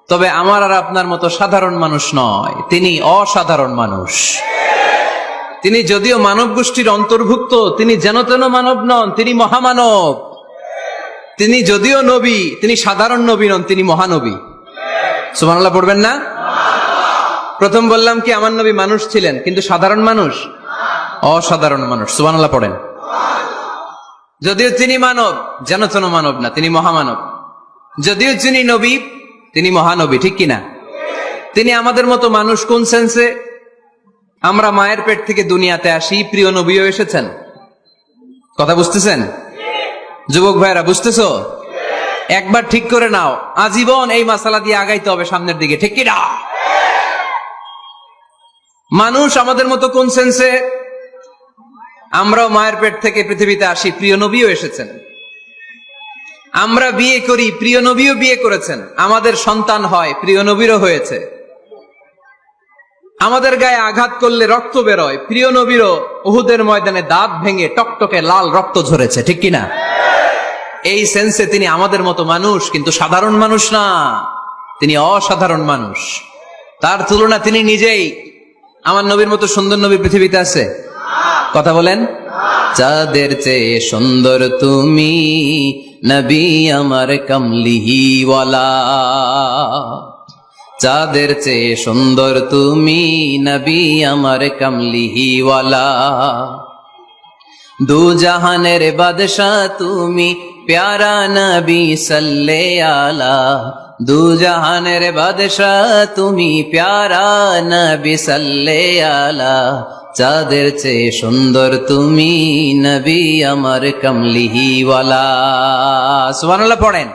তবে আমার আর আপনার মতো সাধারণ মানুষ নয়, তিনি অসাধারণ মানুষ। তিনি যদিও মানব গোষ্ঠীর অন্তর্ভুক্ত, তিনি যেন তেন মানব নন, তিনি মহামানব। তিনি যদিও নবী, তিনি সাধারণ নবী নন, তিনি মহানবী। সুবহানাল্লাহ পড়বেন না? প্রথম বললাম কি আমার নবী মানুষ ছিলেন, কিন্তু সাধারণ মানুষ, অসাধারণ মানুষ। সুবহানাল্লাহ পড়েন। যদিও তিনি মানব, যেন তেন মানব না, তিনি মহামানব। যদিও তিনি নবী, তিনি মহানবী, ঠিক কিনা? তিনি আমাদের মতো মানুষ কোন সেন্সে? আমরা মায়ের পেট থেকে দুনিয়াতে আসি, প্রিয় নবীও এসেছেন। কথা বুঝতেছেন? যুবক ভাইরা বুঝতেছো? একবার ঠিক করে নাও, আজীবন এই মাসালা দিয়ে আগাইতে হবে সামনের দিকে, ঠিক কিনা? মানুষ আমাদের মতো কোন সেন্সে? আমরাও মায়ের পেট থেকে পৃথিবীতে আসি, প্রিয় নবীও এসেছেন। আমরা বিয়ে করি, প্রিয় নবীও বিয়ে করেছেন। আমাদের সন্তান হয়, প্রিয় নবীরও হয়েছে। আমাদের গায়ে আঘাত করলে রক্ত বেরোয়, প্রিয় নবীরও উহুদের ময়দানে দাঁত ভেঙে টকটকে লাল রক্ত ঝরেছে, ঠিক কিনা? এই সেন্সে তিনি আমাদের মতো মানুষ, কিন্তু সাধারণ মানুষ না, তিনি অসাধারণ মানুষ। তার তুলনা তিনি নিজেই। আমার নবীর মতো সুন্দর নবী পৃথিবীতে আছে? কথা বলেন। চাঁদের চেয়ে সুন্দর তুমি নবী আমার কমলিওয়ালা, চাঁদের চেয়ে সুন্দর তুমি নবী আমার কমলিওয়ালা, দু জাহানের বাদশাহ তুমি প্যারা নবী সাল্লে আলা, দু জাহানের বাদশাহ তুমি প্যারা নবী সাল্লে আলা, চাঁদের চেয়ে সুন্দর তুমি নবী আমার কমলিওয়ালা। সুবহানাল্লাহ পড়েন।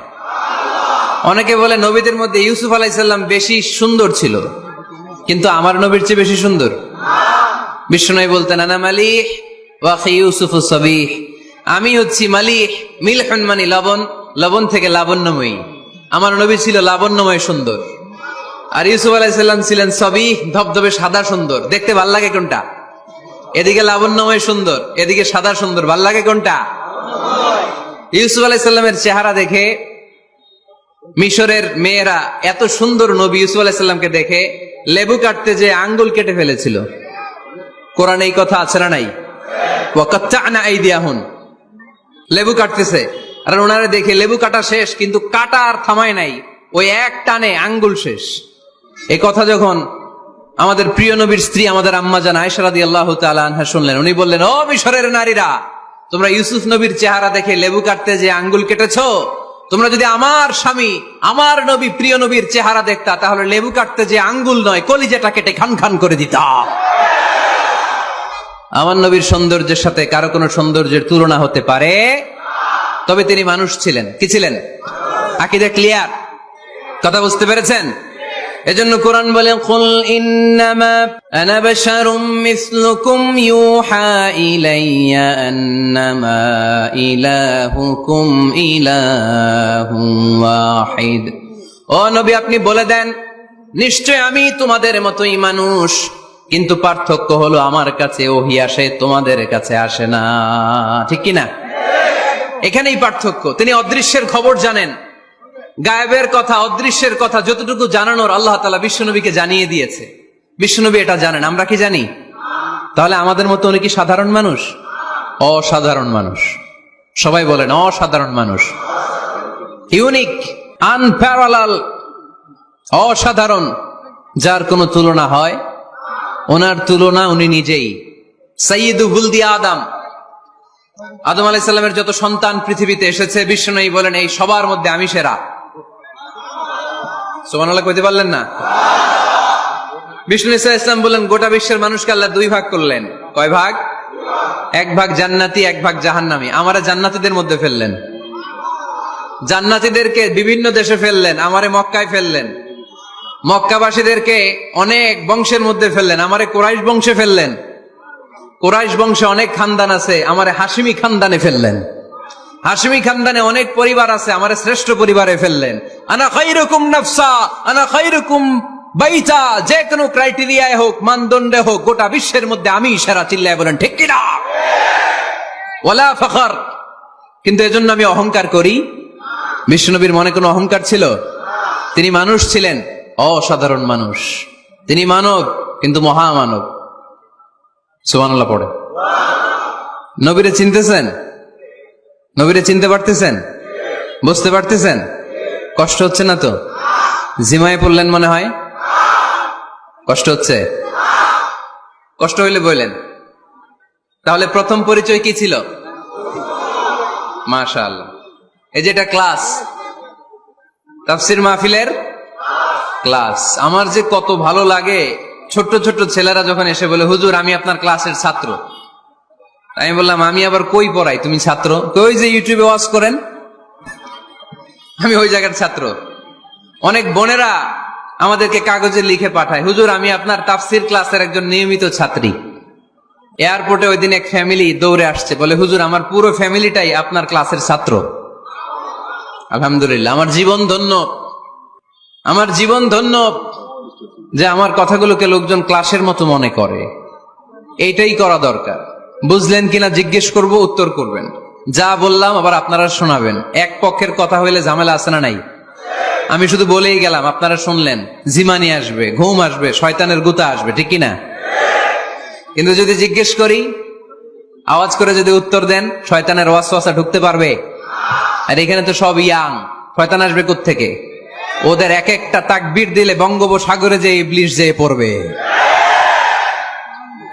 অনেকে বলে নবীদের মধ্যে ইউসুফ আলাইহিস সালাম বেশি সুন্দর ছিল, কিন্তু আমার নবীর চেয়ে বেশি সুন্দর? বিশ্বনবী বলতেন, আনা মালিহ ওয়া আখি ইউসুফ সাবিহ, আমি হচ্ছি মালিহ, মিলহুন মানে লবণ, লবণ থেকে লাবণ্যময়ী। আমার নবী ছিল লাবণ্যময় সুন্দর, আর ইউসুফ আলাইহিস সালাম ছিলেন সাবিহ, ধবধবে সাদা সুন্দর। দেখতে ভাল লাগে কোনটা? এদিকে লাবণ্যময় সুন্দর, এদিকে সাদা সুন্দর, ভাল লাগে কোনটা? ইউসুফ আলাইহিস সালামের চেহারা দেখে মিশরের মেয়েরা এত সুন্দর নবী ইউসুফ আলাইহিস সালামকে দেখে লেবু কাটতে যে আঙ্গুল কেটে ফেলেছিল। কোরআনে এই কথা আছে না নাই? ওয়া কাত্তা'না আইদিয়াহুন, লেবু কাটতেছে, আর ওনারে দেখে লেবু কাটা শেষ, কিন্তু কাটা আর থামায় নাই, ওই এক টানে আঙ্গুল শেষ। এই কথা যখন আমাদের প্রিয় নবীর স্ত্রী আমাদের আম্মা জান আয়েশা রাদিয়াল্লাহু তাআলা আনহা শুনলেন, উনি বললেন, ও মিশরের নারীরা, তোমরা ইউসুফ নবীর চেহারা দেখে লেবু কাটতে যে আঙ্গুল কেটেছো, তোমরা যদি আমার স্বামী আমার নবী প্রিয় নবীর চেহারা দেখতা, তাহলে লেবু কাটতে যে আঙ্গুল নয় কলিজাটা কেটে খান খান করে দিতা। আমার নবীর সৌন্দর্যের সাথে কারো কোনো সৌন্দর্যের তুলনা হতে পারে? তবে তিনি মানুষ ছিলেন। কি ছিলেন? আকীদা ক্লিয়ার? কথা বুঝতে পেরেছেন? এজন্য কোরআন বলে, কুল ইন্নামা আনা বাশারুম মিসলুকুম ইউহা ইলাইয়া আন্নামা ইলাহুকুম ইলাহুম ওয়াহিদ। ও নবী, আপনি বলে দেন, নিশ্চয় আমি তোমাদের মতোই মানুষ, কিন্তু পার্থক্য হলো আমার কাছে ওহী আসে, তোমাদের কাছে আসে না। ঠিক কি না? এখানেই পার্থক্য। তিনি অদৃশ্যের খবর জানেন, গায়েবের কথা, অদৃশ্যের কথা যতটুকু জানানোর আল্লাহ তাআলা বিশ্বনবীকে জানিয়ে দিয়েছে। বিশ্বনবী এটা জানেন, আমরা কি জানি? তাহলে আমাদের মতো উনি কি সাধারণ মানুষ? অসাধারণ মানুষ। সবাই বলেন অসাধারণ মানুষ। ইউনিক, আনপ্যারালাল, অসাধারণ, যার কোনো তুলনা হয়? ওনার তুলনা উনি নিজেই। সাইয়্যিদু ওয়ালদি আদম, আদম আলাইহিস সালামের যত সন্তান পৃথিবীতে এসেছে, বিশ্বনবী বলেন এই সবার মধ্যে আমি সেরা। সুবহানাল্লাহ কইতে পারলেন না? বিষ্ণু ইসা ইসলাম বলেন, গোটা বিশ্বের মানুষকে আল্লাহ দুই ভাগ করলেন। কয় ভাগ? এক ভাগ জান্নাতি, এক ভাগ জাহান্নামী। আমারে জান্নাতীদের মধ্যে ফেললেন। জান্নাতীদেরকে বিভিন্ন দেশে ফেললেন, আমারে মক্কায় ফেললেন। মক্কাবাসীদেরকে অনেক বংশের মধ্যে ফেললেন, আমারে কুরাইশ বংশে ফেললেন। কুরাইশ বংশে অনেক খানদান আছে, আমারে হাশিমি খানদানে ফেললেন। হাশিমি খানদানে অনেক পরিবার আছে, আমারে শ্রেষ্ঠ পরিবারে ফেললেন। আনা খায়রুকুম নাফসা আনা খায়রুকুম বাইতা, যে কোনো ক্রাইটেরিয়ায় হোক, মানদণ্ডে হোক, গোটা বিশ্বের মধ্যে আমি সেরা। চিল্লায় বলেন ঠিক কি না? ওয়ালা ফখর। কিন্তু এজন্য আমি অহংকার করি? বিশ্বনবীর মনে কোনো অহংকার ছিল? তিনি মানুষ ছিলেন, অসাধারণ মানুষ। তিনি মানব, কিন্তু মহামানব। সুবহানাল্লাহ পড়ে। নবীরে চিনতেছেন? নবীরে চিনতে পারতেছেন? বুঝতে পারতেছেন? কষ্ট হচ্ছে না তো? জিমায় পড়লেন মনে হয়? কষ্ট হচ্ছে? কষ্ট হইলে বললেন। তাহলে প্রথম পরিচয় কি ছিল? মাশাআল্লাহ। এই যেটা ক্লাস, তাফসীর মাহফিলের ক্লাস, আমার যে কত ভালো লাগে ছোট্ট ছোট্ট ছেলেরা যখন এসে বলে, হুজুর আমি আপনার ক্লাসের ছাত্র। আমি বললাম, আমি আবার কই পড়াই, তুমি ছাত্র? ওই যে ইউটিউবে ওয়াজ করেন, আমি ওই জায়গার ছাত্র। অনেক বোনেরা আমাদেরকে কাগজে লিখে পাঠায়, হুজুর আমি আপনার তাফসীর ক্লাসের একজন নিয়মিত ছাত্রী। এয়ারপোর্টে ওই দিন এক ফ্যামিলি দৌড়ে আসছে, বলে হুজুর আমার পুরো ফ্যামিলিটাই আপনার ক্লাসের ছাত্র। আলহামদুলিল্লাহ, আমার জীবন ধন্য, আমার জীবন ধন্য যে আমার কথাগুলোকে লোকজন ক্লাসের মতো মনে করে। এইটাই করা দরকার। বুঝলেন কিনা জিজ্ঞেস করব, উত্তর করবেন। যা বললাম আবার আপনারা শোনাবেন। এক পক্ষের কথা হইলে ঝামেলা আছে না নাই? আমি শুধু বলেই গেলাম, আপনারা শুনলেন, জিমানি আসবে, ঘুম আসবে, শয়তানের গুতা আসবে, ঠিক কিনা? কিন্তু যদি জিজ্ঞেস করি, আওয়াজ করে যদি উত্তর দেন, শয়তানের ওয়াসওয়াসা ঢুকতে পারবে? আর এখানে তো সব ইয়াং, শয়তান আসবে কোত্থেকে? ওদের এক একটা তাকবীর দিলে বঙ্গোপসাগরে যে ইবলিশ যেয়ে পড়বে।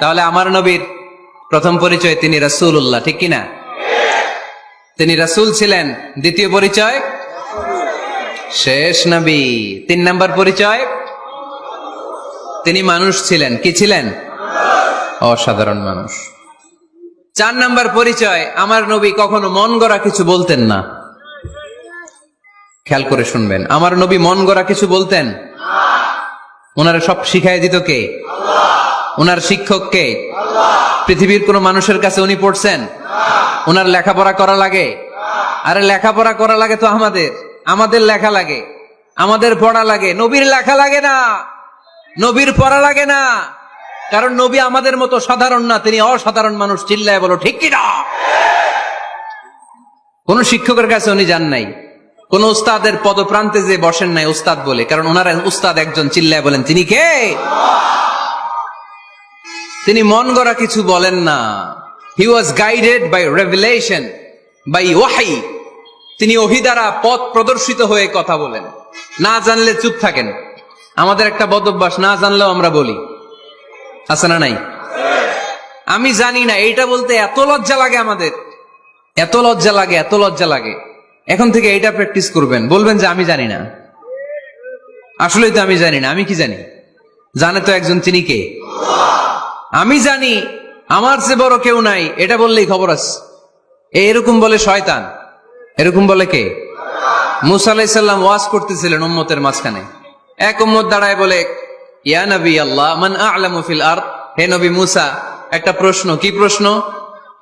তাহলে আমার নবীর প্রথম পরিচয় তিনি রাসূলুল্লাহ, ঠিক কিনা? তিনি রাসূল ছিলেন। দ্বিতীয় পরিচয় শেষ নবী। 3 নাম্বার পরিচয় তিনি মানুষ ছিলেন। কি ছিলেন? অসাধারণ মানুষ। 4 নাম্বার পরিচয়, আমার নবী কখনো মন গড়া কিছু বলতেন না। খেয়াল করে শুনবেন, আমার নবী মন গড়া কিছু বলতেন? ওনারা সব শিখাই দিত কে? ওনার শিক্ষক কে? পৃথিবীর কোন মানুষের কাছে উনি পড়ছেন? ওনার লেখাপড়া করা লাগে? আরে লেখাপড়া করা লাগে তো আমাদের, আমাদের লেখা লাগে, আমাদের পড়া লাগে। নবীর লেখা লাগে না, নবীর পড়া লাগে না, কারণ নবী আমাদের মতো সাধারণ না, তিনি অসাধারণ মানুষ। চিল্লায় বলো ঠিক কিনা? কোন শিক্ষকের কাছে উনি যান নাই, কোন উস্তাদের পদপ্রান্তে যে বসেন নাই উস্তাদ বলে, কারণ ওনার উস্তাদ একজন। চিল্লায় বলেন তিনি কে? তিনি মন গড়া কিছু বলেন না। He was guided by revelation, by ওয়াহি। তিনি ওহী দ্বারা পথ প্রদর্শিত হয়ে কথা বলেন। না জানলে চুপ থাকেন। আমাদের একটা বদ অভ্যাস, না জানলেও আমরা বলি, আছে না নাই? আমি জানি না, এইটা বলতে এত লজ্জা লাগে আমাদের, এত লজ্জা লাগে, এত লজ্জা লাগে। এখন থেকে এইটা প্র্যাকটিস করবেন, বলবেন যে আমি জানি না, আসলেই তো আমি জানি না। আমি কি জানি? জানে তো একজন, তিনি কে? আমি জানি, আমার চেয়ে বড় কেউ নাই, এটা বললেই খবর আছে। এরকম বলে শয়তান, এরকম বলে কে? মুসা আলাইহিস সালাম ওয়াজ করতেছিলেন উম্মতের মাঝখানে। এক উম্মত দাঁড়ায় বলে, ইয়া নবী আল্লাহ মান আ'লামু ফিল আরদ, হে নবী মুসা, একটা প্রশ্ন। কি প্রশ্ন?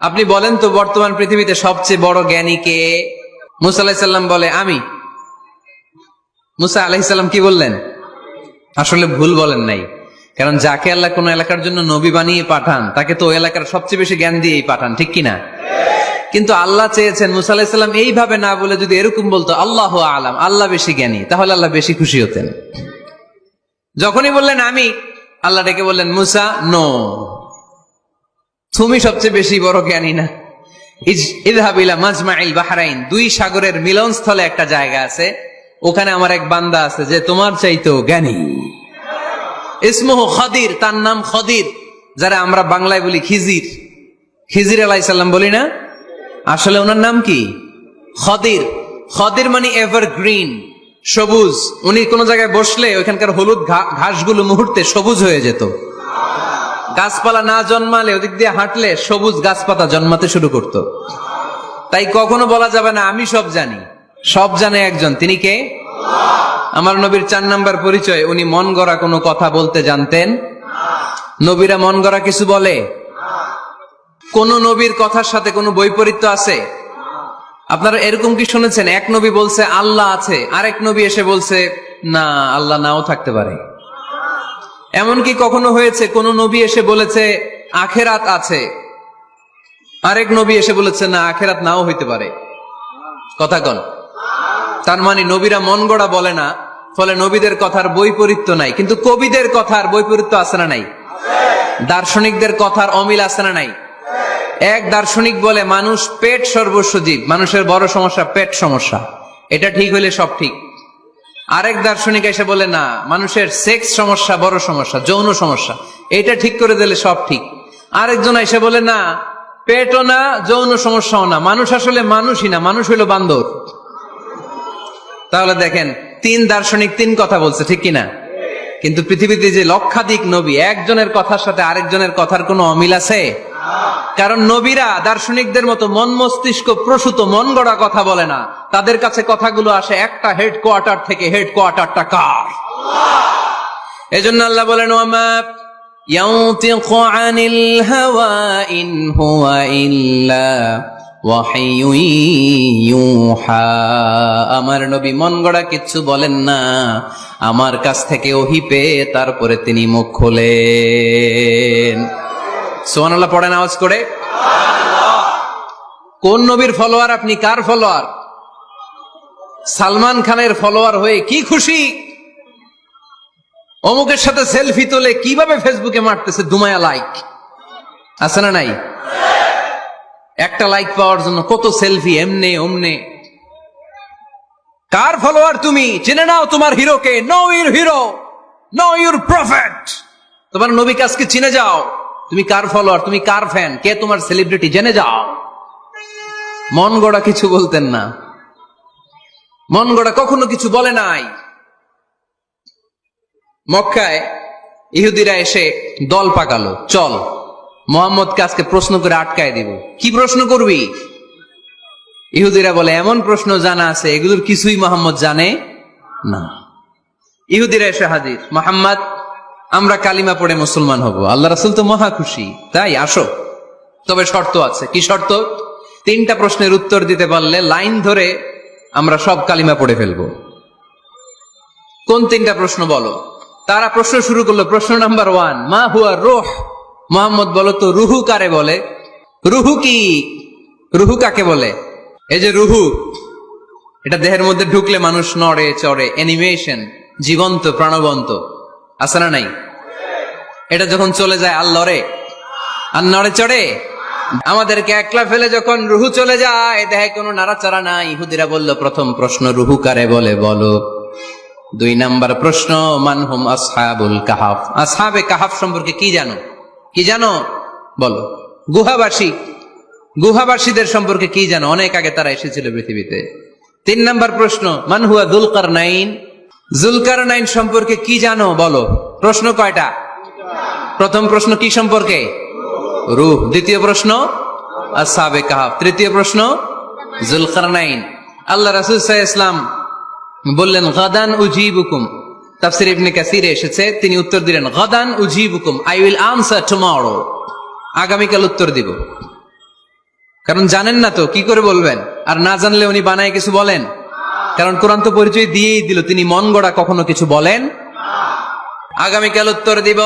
আপনি বলেন তো বর্তমান পৃথিবীতে সবচেয়ে বড় জ্ঞানী কে? মুসা আলাইহিস সালাম বলে, আমি। মুসা আলাইহিস সালাম কি বললেন? আসলে ভুল বলেন নাই, কারণ যাকে আল্লাহ কোন এলাকার জন্য নবী বানিয়ে পাঠান, তাকে তো ওই এলাকার সবচেয়ে বেশি জ্ঞান দিয়েই পাঠান, ঠিক কিনা? কিন্তু আল্লাহ চেয়েছেন মুসা আলাইহিস সালাম এইভাবে না বলে যদি এরকম বলতো, আল্লাহু আ'লাম, আল্লাহ বেশি জ্ঞানী, তাহলে আল্লাহ বেশি খুশি হতেন। যখনই বললেন আমি, আল্লাহ ডেকে বললেন, মুসা নো, তুমি সবচেয়ে বেশি বড় জ্ঞানী না। ইযহাব ইলা মাজমাইল বাহরাইন, দুই সাগরের মিলনস্থলে একটা জায়গা আছে, ওখানে আমার এক বান্দা আছে যে তোমার চাইতেও জ্ঞানী। ইসমুহু খদির, তার নাম খদির, যারা আমরা বাংলায় বলি খিজির। খিজির আলাইহিস সালাম বলি না, আসলে ওনার নাম কি? খদির। খদির মানে এভারগ্রিন, সবুজ। উনি কোন জায়গায় বসলে ওইখানকার হলুদ ঘাসগুলো মুহূর্তে সবুজ হয়ে যেত। গাছপালা না জন্মালে ওদিক দিয়ে হাঁটলে সবুজ গাছপাতা জন্মাতে শুরু করত। তাই কখনো বলা যাবে না আমি সব জানি, সব জানে একজন, তিনি কে? আমার নবীর 4 নাম্বার পরিচয়, উনি মন গড়া কোনো কথা বলতে জানতেন। নবীরা মন গড়া কিছু বলে? কোন নবীর কথার সাথে কোনো বৈপরীত্য আছে? আপনারা এরকম কি শুনেছেন, এক নবী বলছে আল্লাহ আছে, আরেক নবী এসে বলছে না, আল্লাহ নাও থাকতে পারে? এমনকি কখনো হয়েছে কোন নবী এসে বলেছে আখেরাত আছে, আরেক নবী এসে বলেছে না, আখেরাত নাও হইতে পারে? কথা কন। তার মানে নবীরা মন গড়া বলে না, ফলে নবীদের কথার বৈপরীত্য নাই। কিন্তু কবিদের কথার বৈপরীত্য আছে না নাই? দার্শনিকদের কথার অমিল আছে না নাই? এক দার্শনিক বলে মানুষ পেট সর্বস্ব জীব, মানুষের বড় সমস্যা পেট সমস্যা, এটা ঠিক হইলে সব ঠিক। আরেক দার্শনিক এসে বলে না, মানুষের সেক্স সমস্যা বড় সমস্যা, যৌন সমস্যা, এটা ঠিক করে দিলে সব ঠিক। আরেকজন এসে বলে না, পেটও না, যৌন সমস্যাও না, মানুষ আসলে মানুষই না, মানুষ হইল বান্দর। তাহলে দেখেন, 3 দার্শনিক 3 কথা বলছে, ঠিক কিনা? কিন্তু পৃথিবীতে যে লক্ষাধিক নবী, একজনের কথার সাথে আরেকজনের কথার কোনো অমিল আছে? কারণ নবীরা দার্শনিকদের মতো মন মস্তিষ্ক প্রসূত মন গড়া কথা বলে না, তাদের কাছে কথাগুলো আসে একটা হেডকোয়ার্টার থেকে। হেডকোয়ার্টারটা কার? এজন্য আল্লাহ বলেন, ওয়ামা ইয়ানতিকু আনিল হাওয়া ইন হুয়া ইল্লা ওয়াহিয়ুন ইউহা, আমার নবী মন গড়া কিচ্ছু বলেন না, আমার কাছ থেকে ওহী পেয়ে তারপরে তিনি মুখ খোলেন। সুবহানাল্লাহ পড়েন আওয়াজ করে। কোন নবীর ফলোয়ার আপনি? কার ফলোয়ার? সালমান খানের ফলোয়ার হয়ে কি খুশি, অমুকের সাথে সেলফি তোলে কিভাবে ফেসবুকে মারতেছে দুমায়া লাইক, আছে না নাই? একটা লাইক পাওয়ার জন্য কত সেলফি, এমনে ওমনে। কার ফলোয়ার তুমি? জেনে নাও তোমার হিরোকে। Know your hero, know your prophet. তোমার নবী কাজকে চিনে যাও। তুমি কার ফলোয়ার, তুমি কার ফ্যান, কে তোমার সেলিব্রিটি, জেনে যাও। মন গড়া কিছু বলতেন না, মন গড়া কখনো কিছু বলে নাই। মক্কায় ইহুদিরা এসে দল পাকালো, চল মোহাম্মদকে আজকে প্রশ্ন করে আটকায় দিব। কি প্রশ্ন করবি? ইহুদিরা বলে, এমন প্রশ্ন জানা আছে এগুলোর কিছুই মোহাম্মদ জানে না। ইহুদিরা এসে হাজির, মোহাম্মদ আমরা কালিমা পড়ে মুসলমান হব। আল্লাহ রাসূল তো মহা খুশি, তাই আসো, তবে শর্ত আছে। কি শর্ত? 3টা প্রশ্নের উত্তর দিতে পারলে লাইন ধরে আমরা সব কালিমা পড়ে ফেলবো। কোন 3টা প্রশ্ন বলো? তারা প্রশ্ন শুরু করলো। প্রশ্ন নাম্বার 1, মা হুয়া রূহ। মোহাম্মদ বলো তো রুহু কারে বলে? রুহু কি? রুহু কাকে বলে? এই যে রুহু, এটা দেহের মধ্যে ঢুকলে মানুষ নড়ে চড়ে, অ্যানিমেশন, জীবন্ত প্রাণবন্ত, আছে না নাই? এটা যখন চলে যায় আর লড়ে আর নড়ে চড়ে। আমাদেরকে একলা ফেলে যখন রুহু চলে যায়, দেহে কোনো নাড়াচাড়া নাই। ইহুদিরা বলল, প্রথম প্রশ্ন রুহু কারে বলে বলো। 2 নাম্বার প্রশ্ন, মানহুম আসহাবুল কাহাফ, আসহাবে কাহাফ সম্পর্কে কি জানো? কি জানো বলো। গুহাবাসীদের সম্পর্কে কি জানো? অনেক আগে তারা এসেছিল পৃথিবীতে। 3 নাম্বার প্রশ্ন, মান হুয়া যুলকারনাইন, যুলকারনাইন সম্পর্কে কি জানো বলো। প্রশ্ন কয়টা? প্রথম প্রশ্ন কি সম্পর্কে? রূহ। দ্বিতীয় প্রশ্ন আসহাবে কাহাফ। তৃতীয় প্রশ্ন যুলকারনাইন। আল্লাহ রাসূল সাল্লাল্লাহু আলাইহি ওয়াসাল্লাম বললেন গাদান উজিবুকুম, তাফসীর ইবনে কাসিরে এসেছে, তিনি উত্তর দিলেন গাদান উজিবুকুম, আই উইল আনসার টুমরো, আগামীকাল উত্তর দিব। কারণ জানেন না তো কি করে বলবেন, আর না জানলে উনি বানায় কিছু বলেন? কারণ কোরআন তো পরিচয় দিয়েই দিল, তিনি মন গড়া কখনো কিছু বলেন। আগামীকাল উত্তর দিব।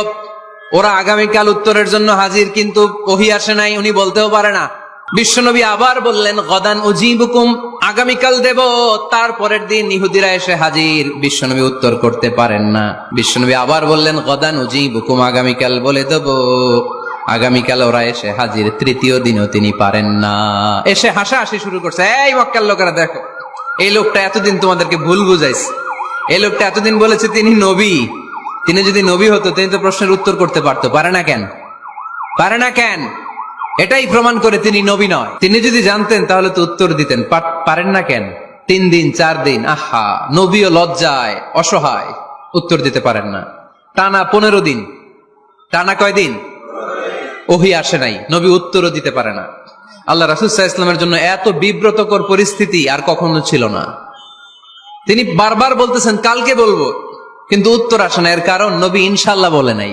ওরা আগামীকাল উত্তরের জন্য হাজির, কিন্তু ওহী আসে নাই, উনি বলতেও পারে না। বিশ্বনবী আবার বললেন গদান উজিবুকুম, আগামীকাল দেব। তারপরের দিন ইহুদিরা এসে হাজির, বিশ্বনবী উত্তর করতে পারেন না। বিশ্বনবী আবার বললেন গদান উজিবুকুম, আগামীকাল বলে দেব। আগামীকাল ওরা এসে হাজির, তৃতীয় দিনও তিনি পারেন না। এসে হাসাহাসি শুরু করছে, এই মক্কার লোকেরা দেখো, এই লোকটা এতদিন তোমাদেরকে ভুল বুঝাইছে, এই লোকটা এতদিন বলেছে তিনি নবী, তিনি যদি নবী হতো তিনি তো প্রশ্নের উত্তর করতে পারতো, পারে না কেন? পারে না কেন? এটাই প্রমাণ করে তিনি নবী নয়। তিনি যদি জানতেন তাহলে তো উত্তর দিতেন, পারেন না কেন? 3 দিন 4 দিন, আহা, নবীও লজ্জায় অসহায়, উত্তর দিতে পারেন না। টানা 15 দিন, টানা কয়দিন ওহী আসে নাই, নবী উত্তরও দিতে পারে না। আল্লাহ রাসূল সাল্লাল্লাহু আলাইহি ওয়াসাল্লামের জন্য এত বিব্রতকর পরিস্থিতি আর কখনো ছিল না। তিনি বারবার বলতেছেন কালকে বলবো, কিন্তু উত্তর আসে না। এর কারণ নবী ইনশাআল্লাহ বলে নাই।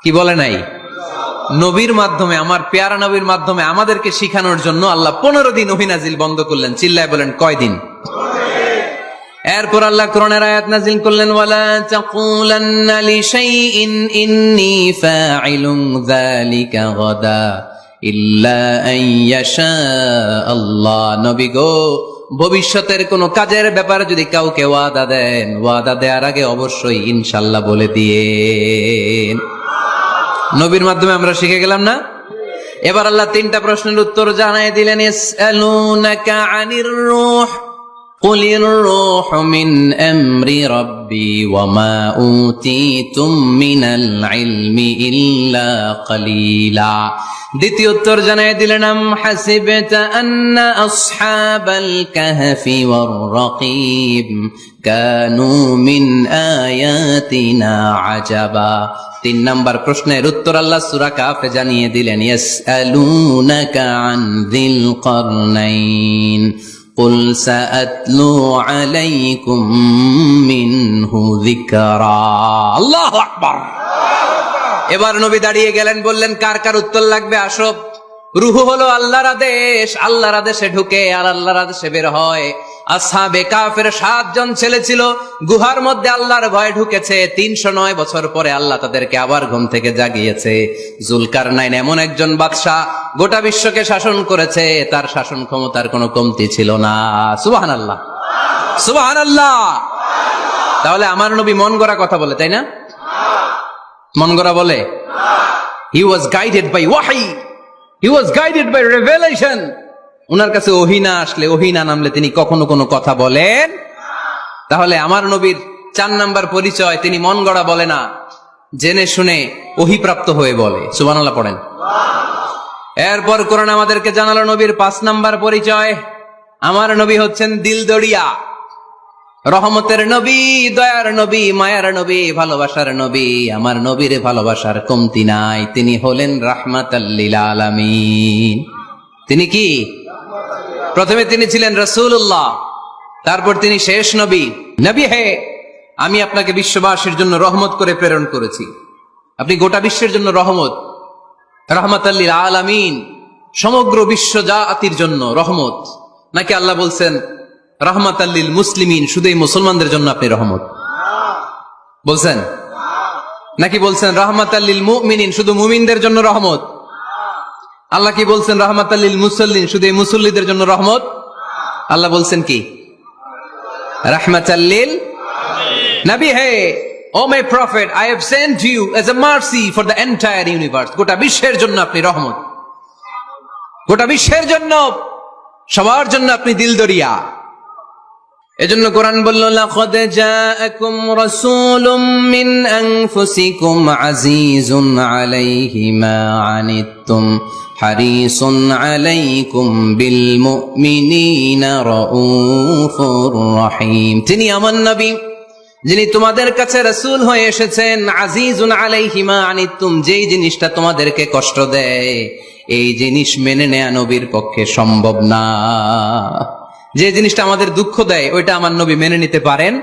কি বলে নাই? নবীর মাধ্যমে, আমার পেয়ারা নবীর মাধ্যমে আমাদেরকে শিখানোর জন্য আল্লাহ 15 দিন ওহী নাজিল বন্ধ করলেন। চিল্লায় বলেন কয়দিন? এরপর আল্লাহ কোরআনের আয়াত নাজিল করলেন, ওয়ালা তাকুলান্না লিশাইইন ইন্নী ফাইলুন যালিকা গাদা ইল্লা আন ইয়াশা আল্লাহ। নবী গো, ভবিষ্যতের কোন কাজের ব্যাপারে যদি কাউকে ওয়াদা দেন, ওয়াদা দেওয়ার আগে অবশ্যই ইনশাআল্লাহ বলে দিয়েন। নবীর মাধ্যমে আমরা শিখে গেলাম না? এবার আল্লাহ 3টা প্রশ্নের উত্তর জানাই দিলেন। ইয়াসআলুনাকা আনির রূহ কুলির রূহু মিন আমরি রাব্বি ওয়া মা উতীতুম মিনাল ইলমি ইল্লা কালিলা। দ্বিতীয় উত্তর জানাই দিলেন, আম হাসিবতা আন্না আসহাবাল কাহফি ওয়ার রাকিব কানু মিন আয়াতিনা আজাবা। 3 নাম্বার প্রশ্নের উত্তর আল্লাহ সূরা কাহফে জানিয়ে দিলেন, ইয়াসআলুনাকা আন যিল কারনাইন কুল সাআতলু আলাইকুম মিনহু যিকরা। আল্লাহু আকবার। এবার নবী দাঁড়িয়ে গেলেন, বললেন কার কার উত্তর লাগবে আসো। রূহ হলো আল্লাহর আদেশ, আল্লাহর আদেশে ঢুকে আর আল্লাহর আদেশে বের হয়। আসহাবে কাফের 7 জন ছেলে ছিল, গুহার মধ্যে আল্লাহর ভয়ে ঢুকেছে। 309 বছর পরে আল্লাহ তাদেরকে আবার ঘুম থেকে জাগিয়েছে। যুলকারনাইন এমন একজন বাদশা, গোটা বিশ্বকে শাসন করেছে, তার শাসন ক্ষমতার কোনো কমতি ছিল না। সুবহানাল্লাহ, সুবহানাল্লাহ। তাহলে আমার নবী মন গড়া কথা বলে, তাই না? মন গড়া বলে? He was guided by wahi, he was guided by revelation. উনার কাছে ওহী না আসলে, ওহী না নামলে তিনি কখনো কোনো কথা বলেন? তাহলে আমার নবীর 4 নাম্বার পরিচয়, তিনি মন গড়া বলে না, জেনে শুনে ওহী প্রাপ্ত হয়ে বলে। সুবহানাল্লাহ পড়েন। এরপর কোরআন আমাদেরকে জানালো নবীর 5 নাম্বার পরিচয়, আমার নবী হচ্ছেন দিলদরিয়া, রহমতের নবী, দয়ার নবী, মায়ার নবী, ভালোবাসার নবী। আমার নবীর ভালোবাসার কমতি নাই। তিনি হলেন রাহমাতাল লিল আলামিন। তিনি কি? প্রথমে তিনি ছিলেন রাসূলুল্লাহ, তারপর তিনি শেষ নবী। নবী হে, আমি আপনাকে বিশ্ববাসীর জন্য রহমত করে প্রেরণ করেছি। আপনি গোটা বিশ্বের জন্য রহমত, রাহমাতাল লিল আলামিন, সমগ্র বিশ্ব জাতির জন্য রহমত। নাকি আল্লাহ বলছেন রাহমাতাল লিল মুসলিমিন, শুধু এই মুসলমানদের জন্য আপনি রহমত বলছেন? নাকি বলছেন রাহমাতাল লিল মুমিনিন, শুধু মুমিনদের জন্য রহমত? আল্লাহ কি বলছেন রাহমাতাল লিল মুসাল্লিন, শুধু এই মুসল্লিদের জন্য রহমত? আল্লাহ বলছেন কি? রাহমাতাল লিল নবী হে, O my prophet, I have sent you as a mercy for the entire universe. গোটা বিশ্বের জন্য আপনি রহমত, গোটা বিশ্বের জন্য, সবার জন্য আপনি দিলদরিয়া। এজন্য কোরআন বলল, লাকাদ জাআকুম রাসূলুম মিন আনফুসিকুম আজিজুন আলাইহি মা আনিতুম হারিসুন আলাইকুম বিল মুমিনিনা রাউফুর রহিম। তিনি আমার নবী, যিনি তোমাদের কাছে রাসূল হয়ে এসেছেন। আজিজুন আলাইহি মা আনিতুম, যেই জিনিসটা তোমাদেরকে কষ্ট দেয় এই জিনিস মেনে নেয়া নবীর পক্ষে সম্ভব না। যে জিনিসটা আমাদের দুঃখ দেয় ওইটা আমার নবী মেনে নিতে পারেন।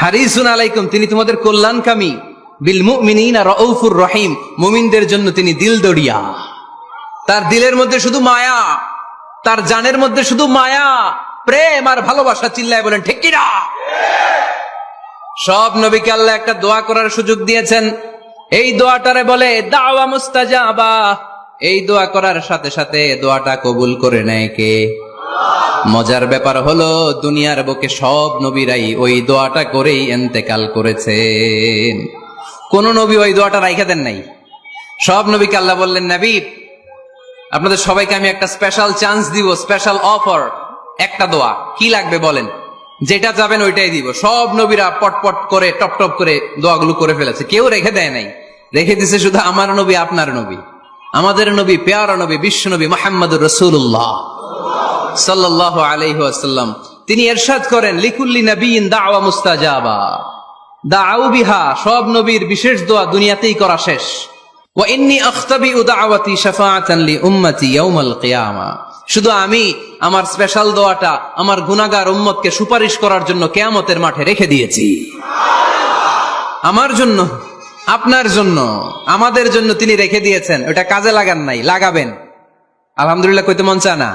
হারিসুন আলাইকুম, তিনি তোমাদের কল্যাণকামী। বিল মুমিনিনা রাউফুর রহিম, মুমিনদের জন্য তিনি দিল দরিয়া। তার দিলের মধ্যে শুধু মায়া, তার জানের মধ্যে শুধু মায়া, প্রেম আর ভালোবাসা। চিল্লায় বলেন ঠিক কিনা? সব নবীকে আল্লাহ একটা দোয়া করার সুযোগ দিয়েছেন। এই দোয়াটারে বলে দাওয়া মুস্তাজাবা। এই দোয়া করার সাথে সাথে দোয়াটা কবুল করে নেয় কে? মজার ব্যাপার হলো দুনিয়ার বুকে সব নবীরাই ওই দোয়াটা করেই ইন্তেকাল করেছেন। কোন নবী ওই দোয়াটা রাইখা দেন নাই। সব নবীকে আল্লাহ বললেন, নবী আপনাদের সবাইকে আমি একটা স্পেশাল চান্স দিব, স্পেশাল অফার। একটা দোয়া, কি লাগবে বলেন, যেটা যাবেন ওইটাই দিব। সব নবীরা পটপট করে টপ টপ করে দোয়াগুলো করে ফেলেছে, কেউ রেখে দেয় নাই। রেখে দিছে শুধু আমার নবী, আপনার নবী, আমাদের নবী, পেয়ারা নবী, বিশ্ব নবী মুহাম্মদুর রাসূলুল্লাহ সাল্লাল্লাহু আলাইহি ওয়াসাল্লাম। তিনি ইরশাদ করেন, লিকুল্লি নবিয়্যিন দাওয়া মুস্তাজাবা দাউ বিহা। সব নবীর বিশেষ দোয়া দুনিয়াতেই করা শেষ। ওয়া ইন্নী আখতাবিউ দাওয়াতি শাফাআতান লি উম্মতি ইয়াউমাল কিয়ামা। শুধু আমি আমার স্পেশাল দোয়াটা আমার গুনাহগার উম্মতকে সুপারিশ করার জন্য কিয়ামতের মাঠে রেখে দিয়েছি। আমার জন্য, আপনার জন্য, আমাদের জন্য তিনি রেখে দিয়েছেন। ওটা কাজে লাগান নাই, লাগাবেন। আলহামদুলিল্লাহ কইতে মন চায় না?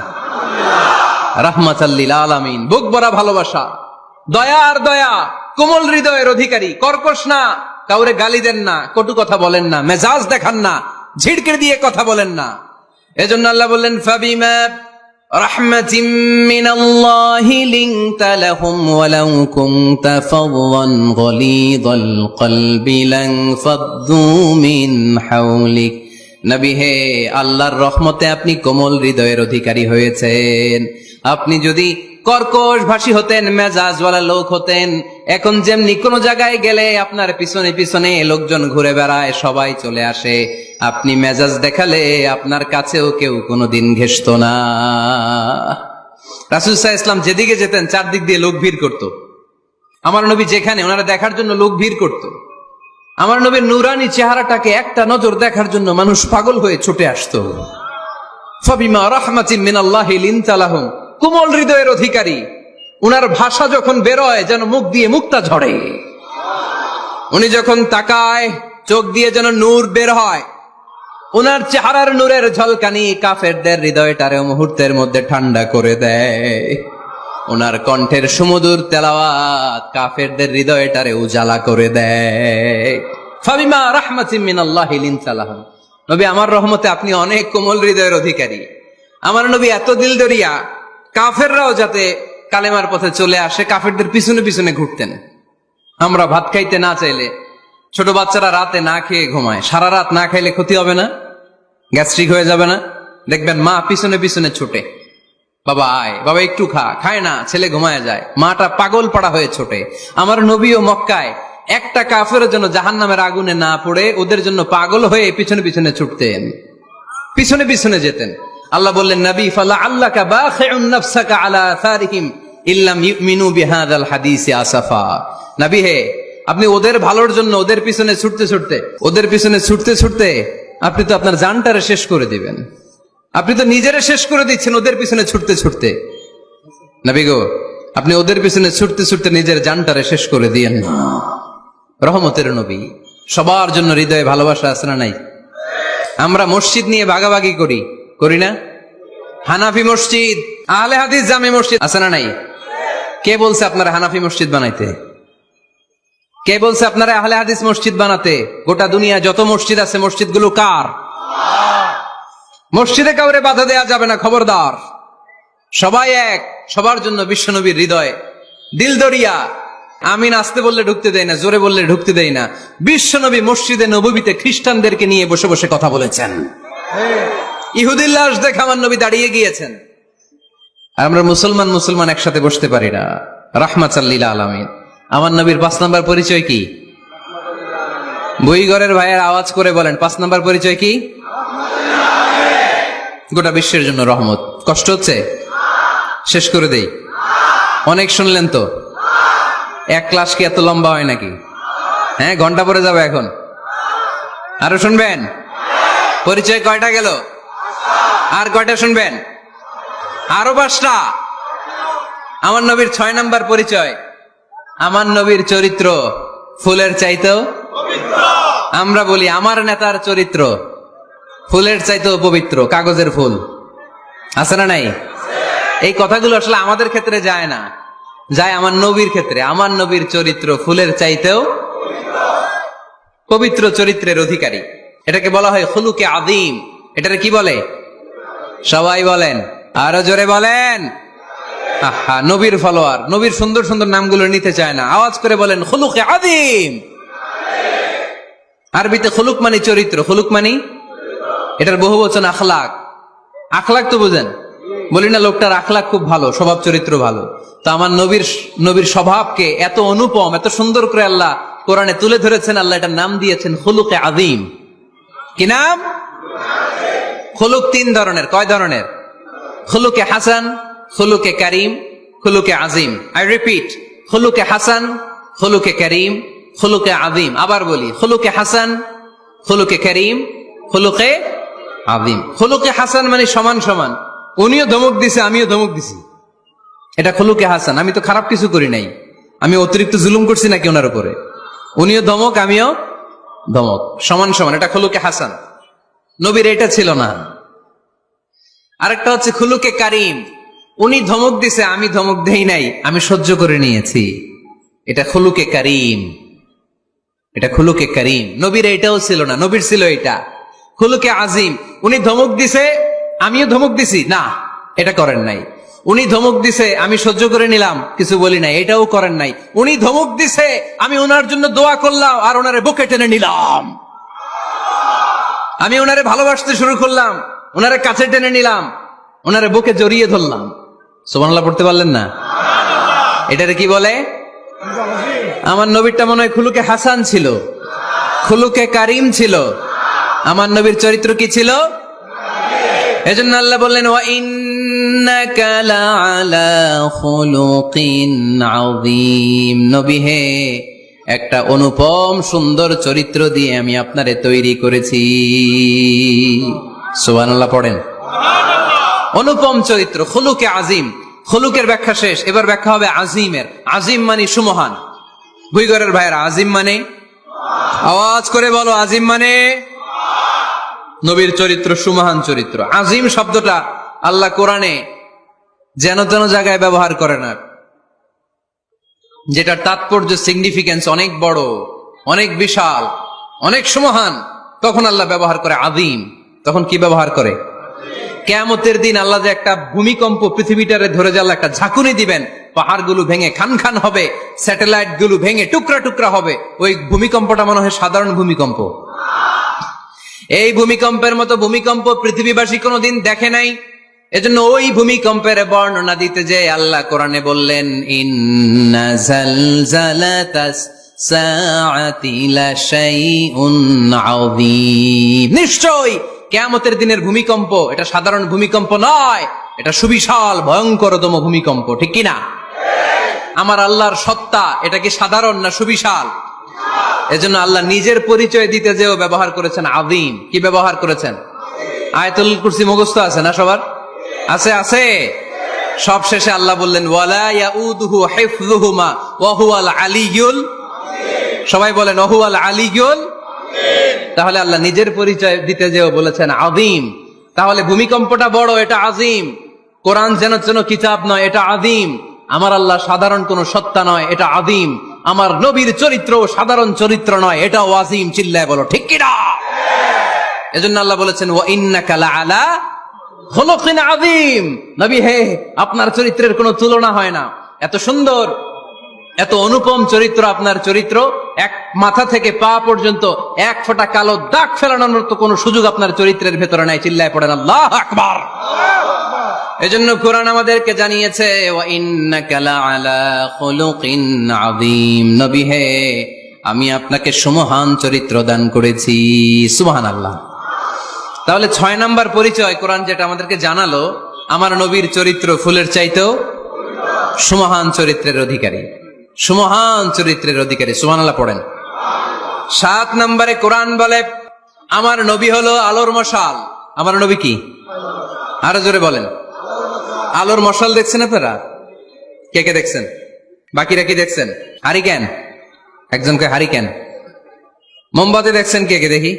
রাহমাতাল লিল আলামিন, বুক ভরা ভালোবাসা, দয়ার দয়া, কোমল হৃদয়ের অধিকারী, কর্কশ না, কাউরে গালি দেন না, কটু কথা বলেন না, মেজাজ দেখান না, ঝিড়কে দিয়ে কথা বলেন না। এজন্য আল্লাহ বললেন, ফাবিমা রাহমাতিম মিনাল্লাহি লিনতা লাহুম ওয়ালাউ কুনতা ফাদদান গলিযাল কলবি লানফাদ্দু মিন হাওলিক। নবী হে, আল্লাহর রহমতে আপনি কোমল হৃদয়ের অধিকারী হয়েছেন। আপনি যদি কর্কশ ভাষী হতেন, মেজাজওয়ালা লোক হতেন, এখন যেমনি কোন জায়গায় গেলে আপনার পিছনে পিছনে লোকজন ঘুরে বেড়ায়, সবাই চলে আসে, আপনি মেজাজ দেখালে আপনার কাছেও কেউ কোনোদিন ঘেষত না। রাসূল সাল্লাল্লাহু আলাইহি ওয়াসাল্লাম যেদিকে যেতেন চারদিক দিয়ে লোক ভিড় করত। আমার নবী যেখানে, ওনারা দেখার জন্য লোক ভিড় করত। আমার নবীর নূরানি চেহারাটাকে একটা নজর দেখার জন্য মানুষ পাগল হয়ে ছুটে আসতো। ফাবিমা রাহমাতিন মিনাল্লাহি লিনতা লাহুম, কোমল হৃদয়ের অধিকারী। উনার ভাষা যখন বেরোয় যেন মুখ দিয়ে মুক্তা ঝরে। উনি যখন তাকায় চোখ দিয়ে যেন নূর বের হয়। উনার চেহারার নূরের ঝলকানি কাফেরদের হৃদয়টারে মুহূর্তের মধ্যে ঠান্ডা করে দেয়। ওনার কণ্ঠের সুমধুর তেলাওয়াত কাফেরদের হৃদয়টারে উজালা করে দেয়। ফাবিমা রাহমাতিন মিনাল্লাহি লিনতা লাহুম, নবী আমার রহমতে আপনি অনেক কোমল হৃদয়ের অধিকারী। আমার নবী এত দিল দরিয়া, কাফেররাও যাতে কালেমার পথে চলে আসে কাফেরদের পিছনে পিছনে ঘুরতেন। আমরা ভাত খাইতে না চাইলে, ছোট বাচ্চারা রাতে না খেয়ে ঘুমায়, সারা রাত না খাইলে ক্ষতি হবে না? গ্যাস্ট্রিক হয়ে যাবে না? দেখবেন মা পিছনে পিছনে ছোটে, বাবা আয়, বাবা একটু খা, খায় না, ছেলে ঘুমায় যায়, মাটা পাগল পাড়া হয়ে ছোটে। আমার নবীও মক্কায় একটা কাফেরের জন্য জাহান্নামের আগুনে না পড়ে ওদের জন্য পাগল হয়ে পিছনে পিছনে ছুটতেন, পিছনে পিছনে যেতেন। আল্লাহ বললেন, নবী ফালা আল্লাকা বাখিউন নাফসাকা আলা আসারিহিম ইল্লাম ইউমিনু বিহাদাল হাদিসি আসাফা। নবী হে, আপনি ওদের ভালোর জন্য ওদের পিছনে ছুটতে ছুটতে, ওদের পিছনে ছুটতে ছুটতে আপনি তো আপনার জানটারে শেষ করে দিবেন। আপনি তো নিজেরা শেষ করে দিচ্ছেন ওদের পিছনে ছুটতে ছুটতে। নবী গো, আপনি ওদের পিছনে ছুটতে ছুটতে নিজের জানটারে শেষ করে দিয়েন না। রহমতের নবী, সবার জন্য হৃদয়ে ভালোবাসা আছে না নাই? আমরা মসজিদ নিয়ে ভাগাভাগি করি, করি না? হানাফি মসজিদ, আহলে হাদিস জামে মসজিদ আছে না নাই? কে বলছে আপনারা হানাফি মসজিদ বানাইতে? কে বলছে আপনারা আহলে হাদিস মসজিদ বানাতে? গোটা দুনিয়া যত মসজিদ আছে মসজিদগুলো কার? মসজিদে কাউরে বাধা দেয়া যাবে না, খবরদার। সবাই এক, সবার জন্য বিশ্বনবীর হৃদয় দিল দরিয়া। আমিন আসতে বললে ঢুকতে দেয় না, জোরে বললে ঢুকতে দেয় না। বিশ্বনবী মসজিদে নববীতে খ্রিস্টানদেরকে নিয়ে বসে বসে কথা বলেছেন। ইহুদির লাশ দেখে আমার নবী দাঁড়িয়ে গিয়েছেন। আর আমরা মুসলমান একসাথে বসতে পারি না। রাহমাতাল লিল আলামিন। আমার নবীর 5 নাম্বার পরিচয় কি? বইঘরের ভাইয়ের আওয়াজ করে বলেন 5 নাম্বার পরিচয় কি? গোটা বিশ্বের জন্য রহমত। কষ্ট হচ্ছে? শেষ করে দেই। অনেক শুনলেন তো। এক ক্লাস কি এত লম্বা হয় নাকি? হ্যাঁ, ঘন্টা পরে যাবে এখন। আরো শুনবেন? পরিচয় কয়টা গেল? আর কয়টা শুনবেন? আরো 5টা। আমার নবীর 6 নাম্বার পরিচয়, আমার নবীর চরিত্র ফুলের চাইতেও পবিত্র। আমরা বলি আমার নেতার চরিত্র ফুলের চাইতেও পবিত্র। কাগজের ফুল আছে না নাই? এই কথাগুলো আসলে আমাদের ক্ষেত্রে যায় না, যায় আমার নবীর ক্ষেত্রে। আমার নবীর চরিত্র ফুলের চাইতেও পবিত্র চরিত্রের অধিকারী। এটাকে বলা হয় খুলুকে আযীম। এটারে কি বলে? সবাই বলেন, আরো জোরে বলেন। নবীর ফলোয়ার, নবীর সুন্দর সুন্দর নামগুলো নিতে চায় না, আওয়াজ করে বলেন খুলুকে আযীম। আরবিতে খুলুক মানে চরিত্র, খুলুক মানে এটার বহুবচন আখলাক। আখলাক তো বুঝেন, বলি না লোকটার আখলাক খুব ভালো, স্বভাব চরিত্র ভালো। তো আমার নবীর স্বভাবকে এত অনুপম, এত সুন্দর করে আল্লাহ কোরআনে তুলে ধরেছেন। আল্লাহ এটার নাম দিয়েছেন খুলুকে আযীম। কি নাম? খুলুক 3 ধরনের। কয় ধরনের? খুলুকে হাসান, খুলুকে কারীম, খুলুকে আযীম। আই রিপিট, খুলুকে হাসান, খুলুকে কারীম, খুলুকে আযীম। আবার বলি, খুলুকে হাসান, খুলুকে কারীম, খুলুকে আযীম। খুলুকে হাসান মানে সমান সমান, উনিও ধমক দিছে আমিও ধমক দিছি, এটা খুলুকে হাসান। আমি তো খারাপ কিছু করি নাই, আমি অতিরিক্ত জুলুম করছি নাকি ওনার উপরে? উনিও ধমক আমিও ধমক, সমান সমান, এটা খুলুকে হাসান। নবীর এটা ছিল না। আরেকটা হচ্ছে খুলুকে কারীম, উনি ধমক দিছে আমি ধমক দেই নাই, আমি সহ্য করে নিয়েছি, এটা খুলুকে কারীম। এটা খুলুকে কারীম। নবীর এটাও ছিল না, নবীর ছিল এটা খুলুকে আযীম। উনি ধমক দিছে আমিও ধমক দিছি, না এটা করেন নাই। উনি ধমক দিছে আমি সহ্য করে নিলাম, কিছু বলি নাই, এটাও করেন নাই। উনি ধমক দিছে আমি ওনার জন্য দোয়া করলাম আর ওনারে বুকে টেনে নিলাম, আমি ওনারে ভালোবাসতে শুরু করলাম, ওনারে কাছে টেনে নিলাম, ওনারে বুকে জড়িয়ে ধরলাম। সুবহানাল্লাহ পড়তে পারলেন না? এটারে কি বলে? আমার নবীরটা মনে হয় খুলুকে হাসান ছিল, খুলুকে কারীম ছিল। আমার নবীর চরিত্র কি ছিল? এজন্য আল্লাহ বললেন ওয়া ইন্নাকা লাআলা খুলুকিন আযীম। নবী হে, একটা অনুপম সুন্দর চরিত্র দিয়ে আমি আপনারে তৈরি করেছি। সুবহানাল্লাহ পড়েন। অনুপম চরিত্র, খুলুকে আযীম। খুলুকের ব্যাখ্যা শেষ, এবার ব্যাখ্যা হবে আযীমের। আযীম মানে সুমহান। ভুইগরের ভাইয়েরা, আযীম মানে? আওয়াজ করে বলো, আযীম মানে? নবীর চরিত্র সুমহান চরিত্র। আযীম শব্দটা আল্লাহ কোরআনে যেন তেন জায়গায় ব্যবহার করে না, যেটার তাৎপর্য সিগনিফিকেন্স অনেক বড়, অনেক বিশাল, অনেক সুমহান, তখন আল্লাহ ব্যবহার করে আযীম। তখন কি ব্যবহার করে? কিয়ামতের দিন আল্লাহ যে একটা ভূমিকম্প পৃথিবীটারে ধরে যে আল্লাহ একটা ঝাঁকুনি দিবেন, পাহাড়গুলো ভেঙে খান খান হবে, স্যাটেলাইট গুলো ভেঙে টুকরা টুকরা হবে। ওই ভূমিকম্পটা মনে হয় সাধারণ ভূমিকম্প। এই ভূমিকম্পের মতো ভূমিকম্প পৃথিবীবাসী কোনোদিন দেখে নাই। এজন্য ওই ভূমিকম্পের বর্ণনা দিতে যে আল্লাহ কোরআনে বললেন ইন্না জালজালাতাস সাআতি লাশাইউন আযীম। নিশ্চয়ই কিয়ামতের দিনের ভূমিকম্প এটা সাধারণ ভূমিকম্প নয়, এটা সুবিশাল ভয়ঙ্করতম ভূমিকম্প। ঠিক কি না? আমার আল্লাহর সত্তা এটা কি সাধারণ না সুবিশাল? এজন্য আল্লাহ নিজের পরিচয় দিতে যেও ব্যবহার করেছেন আযীম। কি ব্যবহার করেছেন? আয়াতুল কুরসি মুখস্থ আছে না সবার? আছে আছে। সব শেষে আল্লাহ বললেন ওয়ালা ইয়াউদুহু হিফযুহুমা ওয়া হুয়াল আলিয়্যুল। সবাই বলেন ওয়া হুয়াল আলিয়্যুল। তাহলে আল্লাহ নিজের পরিচয় দিতে যেও বলেছেন আযীম। তাহলে ভূমিকম্পটা বড়, এটা আযীম। কোরআন যেন যেন কিতাব নয়, এটা আযীম। আমার আল্লাহ সাধারণ কোন সত্তা নয়, এটা আযীম। আমার নবীর চরিত্র সাধারণ চরিত্র নয়, এটাও আযীম। চিল্লায় বলো ঠিক কি না? এজন্য আল্লাহ বলেছেন ওয়া ইন্নাকা লাআলা খুলুকিন আযীম। নবী হে, আপনার চরিত্রের কোনো তুলনা হয় না। এত সুন্দর, এত অনুপম চরিত্র আপনার চরিত্র। এক মাথা থেকে পা পর্যন্ত এক ফোঁটা কালো দাগ ফেলানোর মতো কোনো সুযোগ আপনার চরিত্রের ভেতরে নাই। চিল্লায় পড়েন আল্লাহু আকবার। এজন্য কোরআন আমাদেরকে জানিয়েছে ওয়া ইন্নাকা লাআলা খুলুকিন আযীম, নবী হে আমি আপনাকে সুমহান চরিত্র দান করেছি। সুবহানাল্লাহ। তাহলে 6 নাম্বার পরিচয় কোরআন যেটা আমাদেরকে জানালো, আমার নবীর চরিত্র ফুলের চাইতেও সুমহান চরিত্রের অধিকারী, সুমহান চরিত্রের অধিকারী। সুবহানাল্লাহ পড়েন। 7 নম্বরে কোরআন বলে আমার নবী হলো আলোর মশাল। আমার নবী কি? আরো জোরে বলেন। আলোর মশাল দেখছেন আপনারা? কে কে দেখছেন? বাকিরা কি দেখছেন? হারিকেন, একজনকে হারিকেন। মোমবাতি দেখছেন কে কে? দেখি।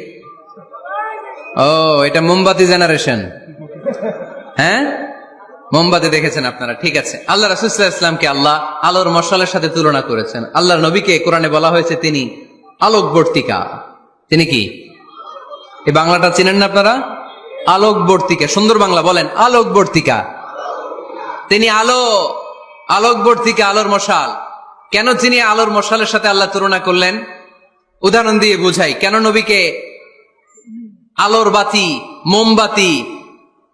ও, এটা মোমবাতি জেনারেশন। হ্যাঁ, মোমবাতি দেখেছেন আপনারা, ঠিক আছে। আল্লাহ রাসূল সাল্লাল্লাহু আলাইহি ওয়াসাল্লামকে আল্লাহ আলোর মশালের সাথে তুলনা করেছেন। আল্লাহর নবীকে কোরআনে বলা হয়েছে তিনি আলোকবর্তিকা। তিনি কি? এই বাংলাটা চিনেন না আপনারা? আলোকবর্তিকা, সুন্দর বাংলা বলেন, আলোকবর্তিকা। তিনি আলো, আলোকবর্তিকা, আলোর মশাল। কেন তিনি আলোর মশালের সাথে আল্লাহ তুলনা করলেন? উদাহরণ দিয়ে বুঝাই। কেন নবীকে আলোর বাতি, মোমবাতি,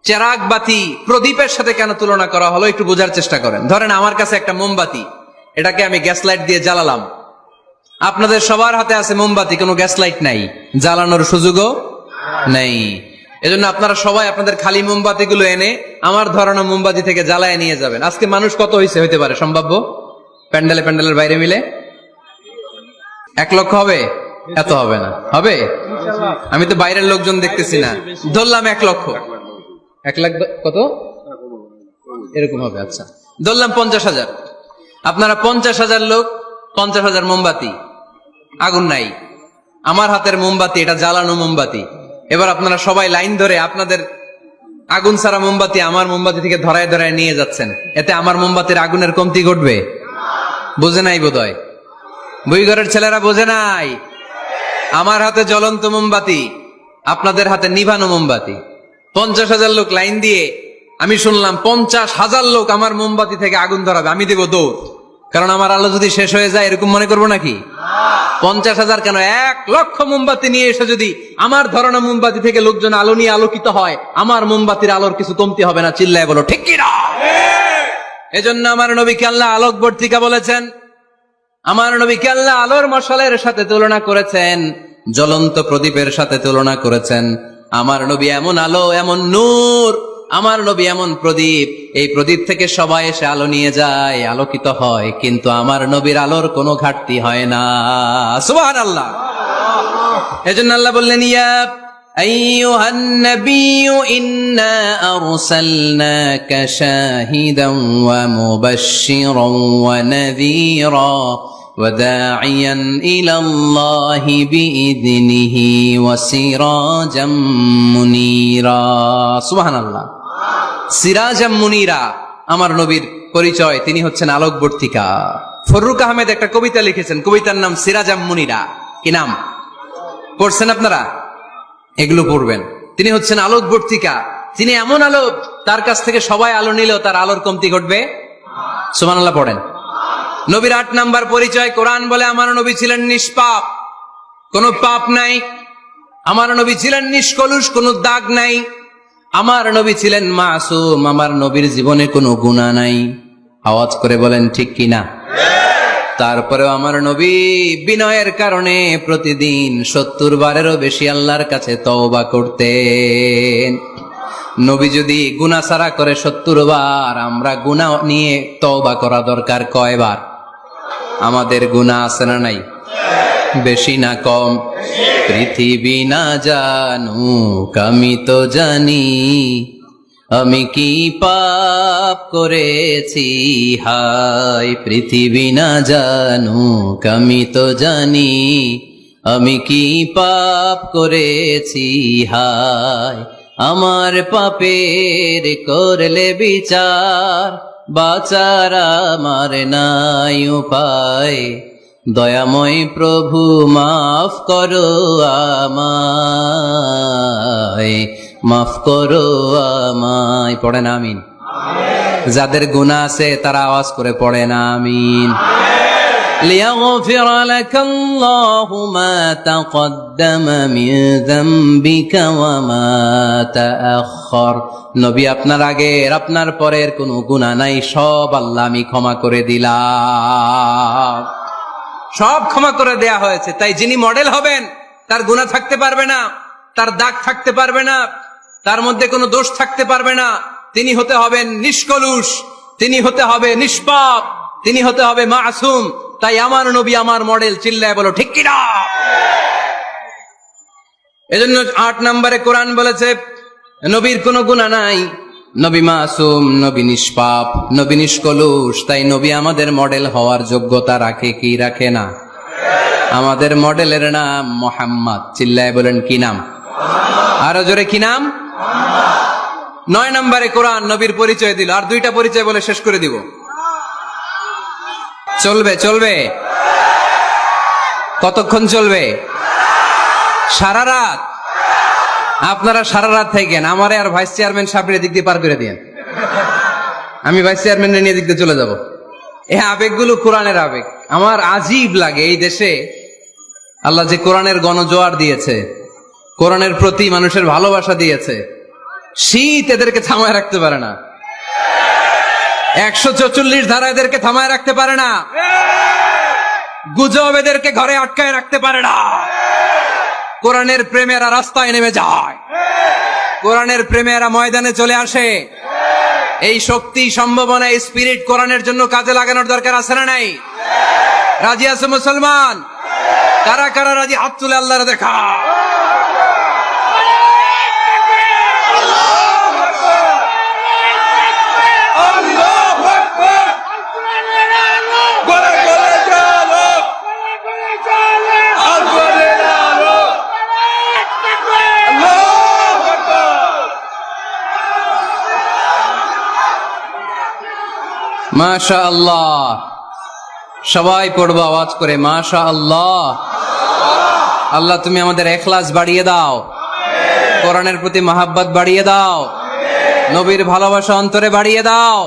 চেরাগ বাতি, প্রদীপের সাথে কেন তুলনা করা হলো একটু বোঝার চেষ্টা করেন। ধরেন আমার কাছে একটা মোমবাতি, এটাকে আমি গ্যাস লাইট দিয়ে জ্বালালাম। আপনাদের সবার হাতে আছে মোমবাতি, কোনো গ্যাস লাইট নাই, জ্বালানোর সুযোগও নেই। এজন্য আপনারা সবাই আপনাদের খালি মোমবাতি গুলো এনে আমার ধরানো মোমবাতি থেকে জ্বালায় নিয়ে যাবেন। আজকে মানুষ কত হইতে পারে সম্ভাব্য? প্যান্ডেলের বাইরে মিলে 1 লক্ষ হবে? এত হবে না, হবে? আমি তো বাইরের লোকজন দেখতেছি না, ধরলাম 1 লক্ষ। 1 লাখ কত এরকম হবে। আচ্ছা, ধরলাম 50,000। আপনারা 50,000 লোক, 50,000 মোমবাতি, আগুন নাই। আমার হাতের মোমবাতি, এটা জ্বালানো মোমবাতি। এবার আপনারা সবাই লাইন ধরে আপনাদের আগুন ছাড়া মোমবাতি আমার মোমবাতি থেকে ধরায় ধরায় নিয়ে যাচ্ছেন। এতে আমার মোমবাতির আগুনের কমতি ঘটবে? বোঝে নাই বোধহয়, বইঘরের ছেলেরা বোঝে নাই। আমার হাতে জ্বলন্ত মোমবাতি, আপনাদের হাতে নিভানো মোমবাতি। 50,000 লোক লাইন দিয়ে, আমি শুনলাম 50,000 লোক আমার মোমবাতি থেকে আগুন ধরাবে, আমি দেব দৌড়। কারণ আমার আলো যদি শেষ হয়ে যায় এরকম মনে করবো নাকি? 50,000 কেন, 1 লক্ষ মোমবাতি নিয়ে এসে যদি আমার ধরানো মোমবাতি থেকে লোকজন আলো নিয়ে আলোকিত হয়, আমার মোমবাতির আলোর কিছু কমতি হবে না। চিল্লায় বলো ঠিক কিনা? এজন্য আমার নবীকে আল্লাহ আলোকবর্তিকা বলেছেন। আমার নবীকে আল্লাহ আলোর মশালের সাথে তুলনা করেছেন, জ্বলন্ত প্রদীপের সাথে তুলনা করেছেন। আমার নবী এমন আলো, এমন নূর, আমার নবী এমন প্রদীপ, এই প্রদীপ থেকে সবাই এসে আলো নিয়ে যায়, আলোকিত হয়, কিন্তু আমার নবীর আলোর কোনো ঘাটতি হয় না। সুবহানাল্লাহ। এজন্য আল্লাহ বললেন ইয়া আইয়ুহান নাবিয়্যু ইন্না আরসালনাকা শাহিদান ওয়া মুবাশশিরান ওয়া নাযীরা ওয়া দাঈয়ান ইলাল্লাহি বিইযনিহি ওয়া সিরাজাম মুনীরা। সুবহানাল্লাহ। সিরাজাম মুনীরা, আমার নবীর পরিচয়, তিনি হচ্ছেন আলোকবর্তিকা। ফররুক আহমেদ একটা কবিতা লিখেছেন, কবিতার নাম সিরাজাম মুনীরা। কি নাম? পড়ছেন আপনারা? এগুলো পড়বেন। তিনি হচ্ছেন আলোকবর্তিকা, তিনি এমন আলো, তার কাছ থেকে সবাই আলো নিলেও তার আলোর কমতি ঘটবে। সুবহানাল্লাহ পড়েন। নবীর 8 নাম্বার পরিচয়, কোরআন বলে আমার নবী ছিলেন নিষ্পাপ, কোনো পাপ নাই। আমার নবী ছিলেন নিষ্কলুষ, কোনো দাগ নাই। আমার নবী ছিলেন মাসুম, আমার নবীর জীবনে কোনো গুনাহ নাই। আওয়াজ করে বলেন ঠিক কিনা? তারপরেও আমার নবী বিনয়ের কারণে প্রতিদিন 70 বারেরও বেশি আল্লাহর কাছে তওবা করতেন। নবী যদি গুনাহ ছাড়া করে 70 বার, আমরা গুনাহ নিয়ে তওবা করা দরকার কয়বার? আমাদের গুনাহ আছে না নাই? বেশি না কম? পৃথিবী না জানুক আমি তো জানি, আমি কি পাপ করেছি হায়। পৃথিবী না জানুক আমি তো জানি, আমি কি পাপ করেছি হায়। আমার পাপের করলে বিচার, বাঁচার আমার নাই উপায়। দয়াময় প্রভু মাফ করো আমায়, মাফ করো আমায়। পড়েন আমিন। যাদের গুনাহ আছে তারা আওয়াজ করে পড়েন আমিন। লিয়াগফির লাকাল্লাহু মা তাকদ্দামা মিন যামবিকা ওয়া মা তাআখার। নবী, আপনার আগের আপনার পরের কোনো গুনাহ নাই, সব আল্লাহ আমি ক্ষমা করে দিলাম। সব ক্ষমা করে দেয়া হয়েছে। তাই যিনি মডেল হবেন তার গুনাহ থাকতে পারবে না, তার দাগ থাকতে পারবে না, তার মধ্যে কোনো দোষ থাকতে পারবে না। তিনি হতে হবেন নিষ্কলুষ, তিনি হতে হবে নিষ্পাপ, তিনি হতে হবে মাসুম। তাই আমার নবী আমার মডেল। চিল্লায় বলো ঠিক কিনা? এজন্য 8 নম্বরে কোরআন বলেছে নবীর কোনো গুনাহ নাই, নবী মাসুম, নবী নিষ্পাপ, নবী নিষ্কলুষ। তাই নবী আমাদের মডেল হওয়ার যোগ্যতা রাখে কি রাখে না? আমাদের মডেলের নাম মুহাম্মদ। চিল্লায় বলেন কি নাম? আরো জোরে কি নাম? 9 নম্বরে কোরআন নবীর পরিচয় দিল। আর 2টা পরিচয় বলে শেষ করে দিব। চলবে? চলবে? কতক্ষণ চলবে? সারা রাত? আপনারা সারা রাত থাকেন, আমারে আর ভাইস চেয়ারম্যান সাহেবের দিক দিয়ে পার করে দিয়েন। আমি ভাইস চেয়ারম্যানের নিয়ে দিক দিয়ে চলে যাব। এই আবেগগুলো কোরআনের আবেগ। আমার আজীব লাগে এই দেশে আল্লাহ যে কোরআনের গণজোয়ার দিয়েছে, কোরআনের প্রতি মানুষের ভালোবাসা দিয়েছে, শীত এদেরকে থামায় রাখতে পারে না। 144 ধারা এদেরকে থামায় রাখতে পারে না। গুজব এদেরকে ঘরে আটকায় রাখতে পারে না। কোরআনের প্রেমেরা রাস্তায় নেমে যায়, কোরআনের প্রেমেরা ময়দানে চলে আসে। এই শক্তি, সম্ভাবনা, স্পিরিট কোরআনের জন্য কাজে লাগানোর দরকার আছে না নাই? রাজি আছে মুসলমান? কারা কারা রাজি? হাত তুলে আল্লাহর দেখা। মাশাআল্লাহ। সবাই পড়বো আওয়াজ করে মাশাআল্লাহ। আল্লাহ তুমি আমাদের ইখলাস বাড়িয়ে দাও, কোরআনের প্রতি মহাব্বত বাড়িয়ে দাও, নবীর ভালোবাসা অন্তরে বাড়িয়ে দাও।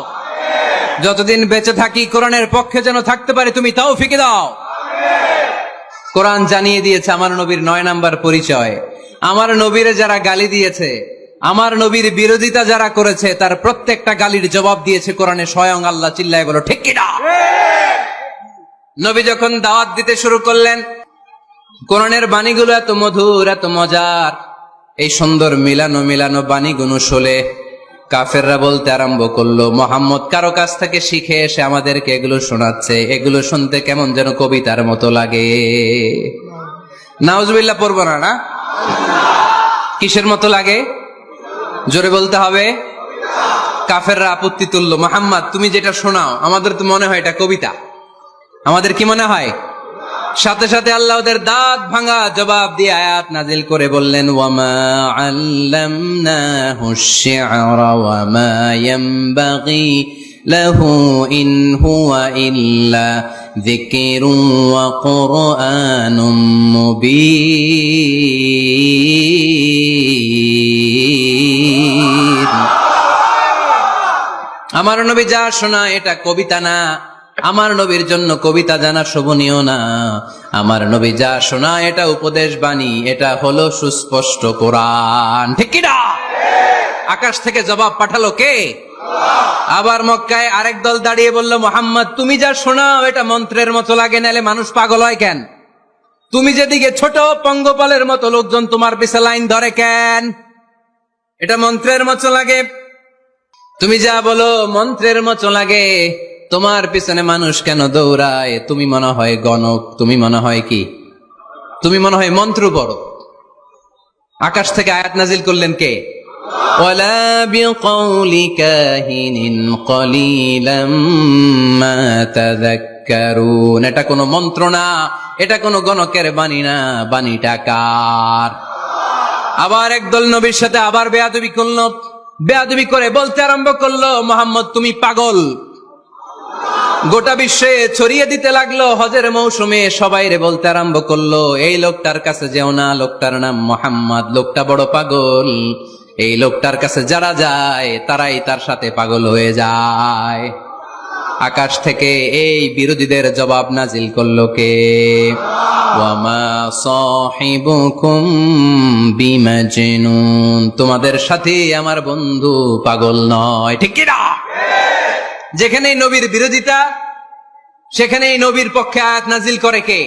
যতদিন বেঁচে থাকি কোরআনের পক্ষে যেন থাকতে পারি, তুমি তৌফিক দাও। কোরআন জানিয়ে দিয়েছে আমার নবীর 9 নাম্বার পরিচয়। আমার নবীরে যারা গালি দিয়েছে, আমার নবীর বিরোধিতা যারা করেছে, তার প্রত্যেকটা গালির জবাব দিয়েছে কোরআনে স্বয়ং আল্লাহ। চিল্লায় বলো ঠিক কিনা? নবী যখন দাওয়াত দিতে শুরু করলেন, কোরআনের বাণীগুলো এত মধুর, এত মজার। এই সুন্দর মিলানো মিলানো বাণীগুলো শুনে কাফেররা বলতে আরম্ভ করলো, মুহাম্মদ কারো কাছ থেকে শিখে এসে আমাদেরকে এগুলো শোনাচ্ছে, এগুলো শুনতে কেমন যেন কবিতার মতো লাগে। নাউজুবিল্লাহ পড়বো না? না, কিসের মতো লাগে? জোরে বলতে হবে। কাফেররা আপত্তি তুললো, মুহাম্মদ তুমি যেটা শোনাও আমাদের তো মনে হয় এটা কবিতা। আমাদের কি মনে হয়? সাথে সাথে আল্লাহ ওদের দাঁত ভাঙা জবাব দিয়ে আয়াত নাজিল করে বললেন, ওয়ামা আল্লামনাহু আশ-শি'রা ওয়ামা ইয়ানবাগি লাহু ইন হুয়া ইল্লা যিকরুন ওয়া কুরআনুম মুবিন। আমার নবী যা শোনায় এটা কবিতা না, আমার নবীর জন্য কবিতা জানা শোভনীয় না। আমার নবী যা শোনায় এটা উপদেশ বাণী, এটা হলো সুস্পষ্ট কোরআন। ঠিক কি না? আকাশ থেকে জবাব পাঠালো কে? আবার মক্কায় আরেক দল দাঁড়িয়ে বলল, মুহাম্মদ তুমি যা শোনাও এটা মন্ত্রের মতো লাগে, নালে মানুষ পাগল হয় কেন? তুমি যেদিকে ছোট পঙ্গপালের মতো লোকজন তোমার পিছে লাইন ধরে কেন? এটা মন্ত্রের মতো লাগে। তুমি যা বলো মন্ত্রের মতো লাগে, তোমার পিছনে মানুষ কেন দৌড়ায়? তুমি মনে হয় গণক, তুমি মনে হয় কি? তুমি মনে হয় মন্ত্র পড়ো। আকাশ থেকে আয়াত নাজিল করলেন কে? ওয়ালা বিকাউলি কাহিনিন কলিলাম মা তাযাক্কারুন। এটা কোনো মন্ত্র না, এটা কোনো গণকের বাণী না, বাণীটা কার? আবার একদল নবীর সাথে আবার বেয়াদবি করলো, বেয়াদবি করে বলতে আরম্ভ করলো, মুহাম্মদ তুমি পাগল। গোটা বিশ্বে ছড়িয়ে দিতে লাগলো। হজের মৌসুমে সবাই রে বলতে আরম্ভ করলো, এই লোকটার কাছে যেও না, লোকটার নাম মুহাম্মদ, লোকটা বড় পাগল। এই লোকটার কাছে যারা যায় তারাই তার সাথে পাগল হয়ে যায়। আকাশ থেকে এই বিরোধীদের জবাব নাজিল করলো কে? ওয়ামা সাহিবুকুম বিমাজনুন, তোমাদের সাথে আমার বন্ধু পাগল নয়। ঠিক কি না? যেখানেই নবীর বিরোধিতা সেখানেই নবীর পক্ষে আয়াত নাজিল করে কে?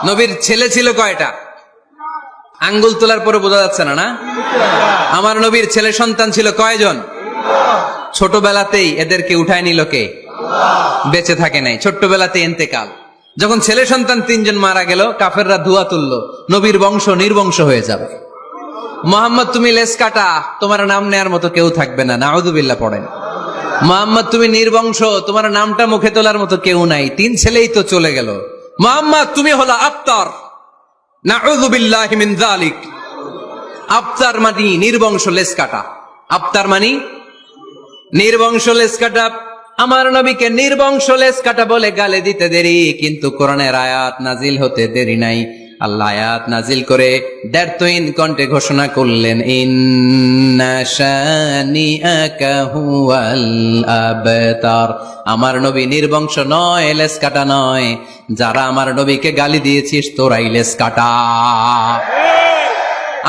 নবীর ছেলে ছিল কয়টা? আঙ্গুল তোলার পরে বোঝা যাচ্ছে না, না? আমার নবীর ছেলে সন্তান ছিল কয়জন? ছোটবেলাতেই এদেরকে উঠায় নিল কে? বেঁচে থাকে নাই, ছোট্টবেলাতে ইন্তেকাল। যখন ছেলে সন্তান 3 জন মারা গেল, কাফেররা ধোয়া তুললো, নবীর বংশ নির্বংশ হয়ে যাবে। মোহাম্মদ তুমি লেস কাটা, তোমার নাম নেয়ার মতো কেউ থাকবে না, নাউযুবিল্লাহ পড়েন। মোহাম্মদ তুমি নির্বংশ, তোমার নামটা মুখে তোলার মতো কেউ নাই, 3 ছেলেই তো চলে গেল। মোহাম্মদ তুমি হলো আবতার, নাউযুবিল্লাহি মিন যালিক। আবতার মানে নির্বংশ, লেস কাটা। আবতার মানে নির্বংশ, লেস কাটা। আমার নবীকে নির্বংশ লেস কাটা বলে গালে দিতে দেরি, কিন্তু কোরআনের আয়াত নাজিল হতে দেরি নাই। আল্লাহ আয়াত নাজিল করে দ্ব্যর্থহীন কণ্ঠে ঘোষণা করলেন, ইন্না শানিআকা হুয়াল আবতার। আমার নবী নির্বংশ নয়, লেস কাটা নয়। যারা আমার নবীকে গালি দিয়েছিস তোরাই লেস কাটা।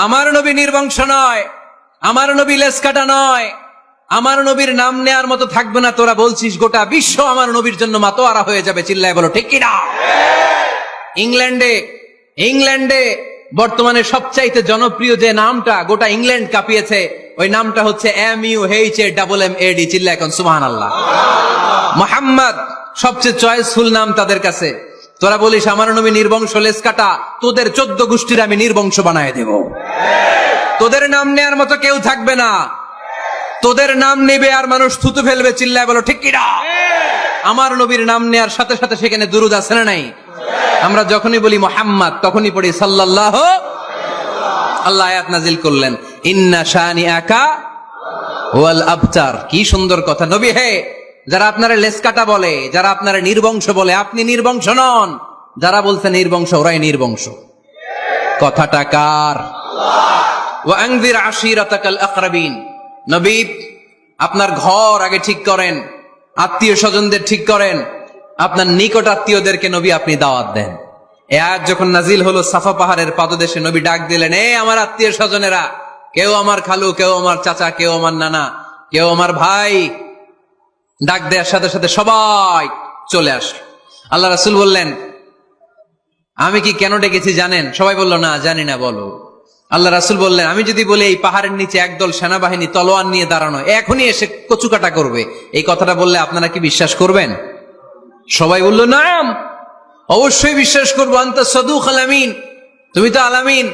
আমার নবী নির্বংশ নয়, আমার নবী লেস কাটা নয়। আমার নবীর নাম নেয়ার মতো থাকবে না, তোরা বলছিস গোটা বিশ্ব আমার নবীর জন্য মাতোয়ারা হয়ে যাবে। চিল্লায় বলো ঠিক কিনা? ইংল্যান্ডে বর্তমানে সবচাইতে জনপ্রিয় যে নামটা গোটা ইংল্যান্ড কাঁপিয়েছে, ওই নামটা হচ্ছে MUHAMMAD। চিল্লায় এখন সুবহানাল্লাহ। মুহাম্মদ সবচেয়ে চয়েসফুল নাম তাদের কাছে। তোরা বলিস আমার নবী নির্বংশ, লেস কাটা, তোদের 14 গোষ্ঠীর আমি নির্বংশ বানায় দেব। তোদের নাম নেয়ার মতো কেউ থাকবে না, তোদের নাম নেবে আর মানুষ থুতু ফেলবে। চিল্লায় বলো ঠিক কিনা? আমার নবীর নাম নেয়ার সাথে সাথে সেখানে দুরূদ আছে না নাই? আমরা যখনই বলি মুহাম্মদ তখনই পড়ি সাল্লাল্লাহু। আল্লাহ আয়াত নাজিল করলেন, ইন্না শানিআকা হুয়াল আবতার। কি সুন্দর কথা। নবী হে, যারা আপনারা লেস কাটা বলে, যারা আপনারা নির্বংশ বলে, আপনি নির্বংশ নন। যারা বলছে নির্বংশ, ওরাই নির্বংশ। কথাটা কার? ওয়া আনযির আশিরাতাকাল আকরাবিন। নবী আপনার ঘর আগে ঠিক করেন, আত্মীয় স্বজনদের ঠিক করেন, আপনার নিকট আত্মীয়দেরকে নবী আপনি দাওয়াত দেন। এ আয়াত যখন নাজিল হলো, সাফা পাহাড়ের পাদদেশে নবী ডাক দিলেন, এ আমার আত্মীয় স্বজনেরা, কেউ আমার খালু, কেউ আমার চাচা, কেউ আমার নানা, কেউ আমার ভাই। ডাক দেওয়ার সাথে সাথে সবাই চলে আসলো। আল্লাহ রাসূল বললেন, আমি কি কেন ডেকেছি জানেন? সবাই বলল, না জানি না, বলো। আল্লাহ রাসূল বললেন, আমি যদি বলি এই পাহাড়ের নিচে একদল সেনাবাহিনী তলোয়ার নিয়ে দাঁড়ানো, এখনই এসে কচুকাটা করবে, এই কথাটা বললে আপনারা কি বিশ্বাস করবেন? সবাই বলল, নাম, অবশ্যই বিশ্বাস করবো। আনতা সাদুকুল আমিন, তুমি তো আলামিন।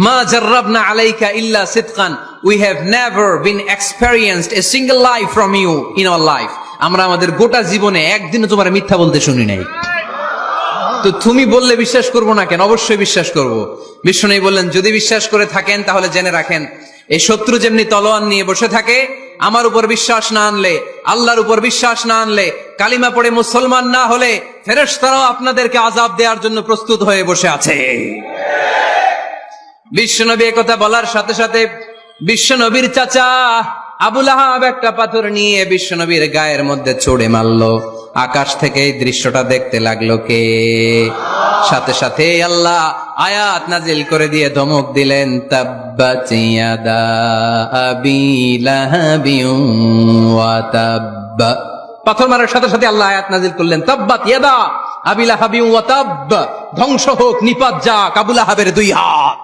মা জাররাবনা আলাইকা ইল্লা সিদকান, we have never been experienced a single life from you in our life. আমরা আমাদের গোটা জীবনে একদিনও তোমার মিথ্যা বলতে শুনি নাই। তো তুমি বললে বিশ্বাস করবো না কেন? অবশ্যই বিশ্বাস করবো। বিষ্ণু বললেন, যদি বিশ্বাস করে থাকেন তাহলে জেনে রাখেন, এই শত্রু যেমনি তলোয়ার নিয়ে বসে থাকে, আমার উপর বিশ্বাস না আনলে, আল্লাহর উপর বিশ্বাস না আনলে, কালিমা পড়ে মুসলমান না হলে, ফেরেশতারাও আপনাদেরকে আযাব দেওয়ার জন্য প্রস্তুত হয়ে বসে আছে। বিশ্বনবী একথা বলার সাথে সাথে বিশ্বনবীর চাচা আবু লাহাব একটা পাথর নিয়ে বিশ্বনবীর গায়ের মধ্যে ছুঁড়ে মারলো। আকাশ থেকে এই দৃশ্যটা দেখতে লাগলো কে? সাথে সাথে আল্লাহ আয়াত নাজিল করে দিয়ে ধমক দিলেন, তাব্বাত ইয়াদা আবি লাহাবিন ওয়া তাব্ব। পাথর মারার সাথে সাথে আল্লাহ আয়াত নাজিল করলেন, তাব্বাত ইয়াদা আবি লাহাবিন ওয়া তাব্ব। ধ্বংস হোক, নিপাত যাক আবু লাহাবের 2 হাত।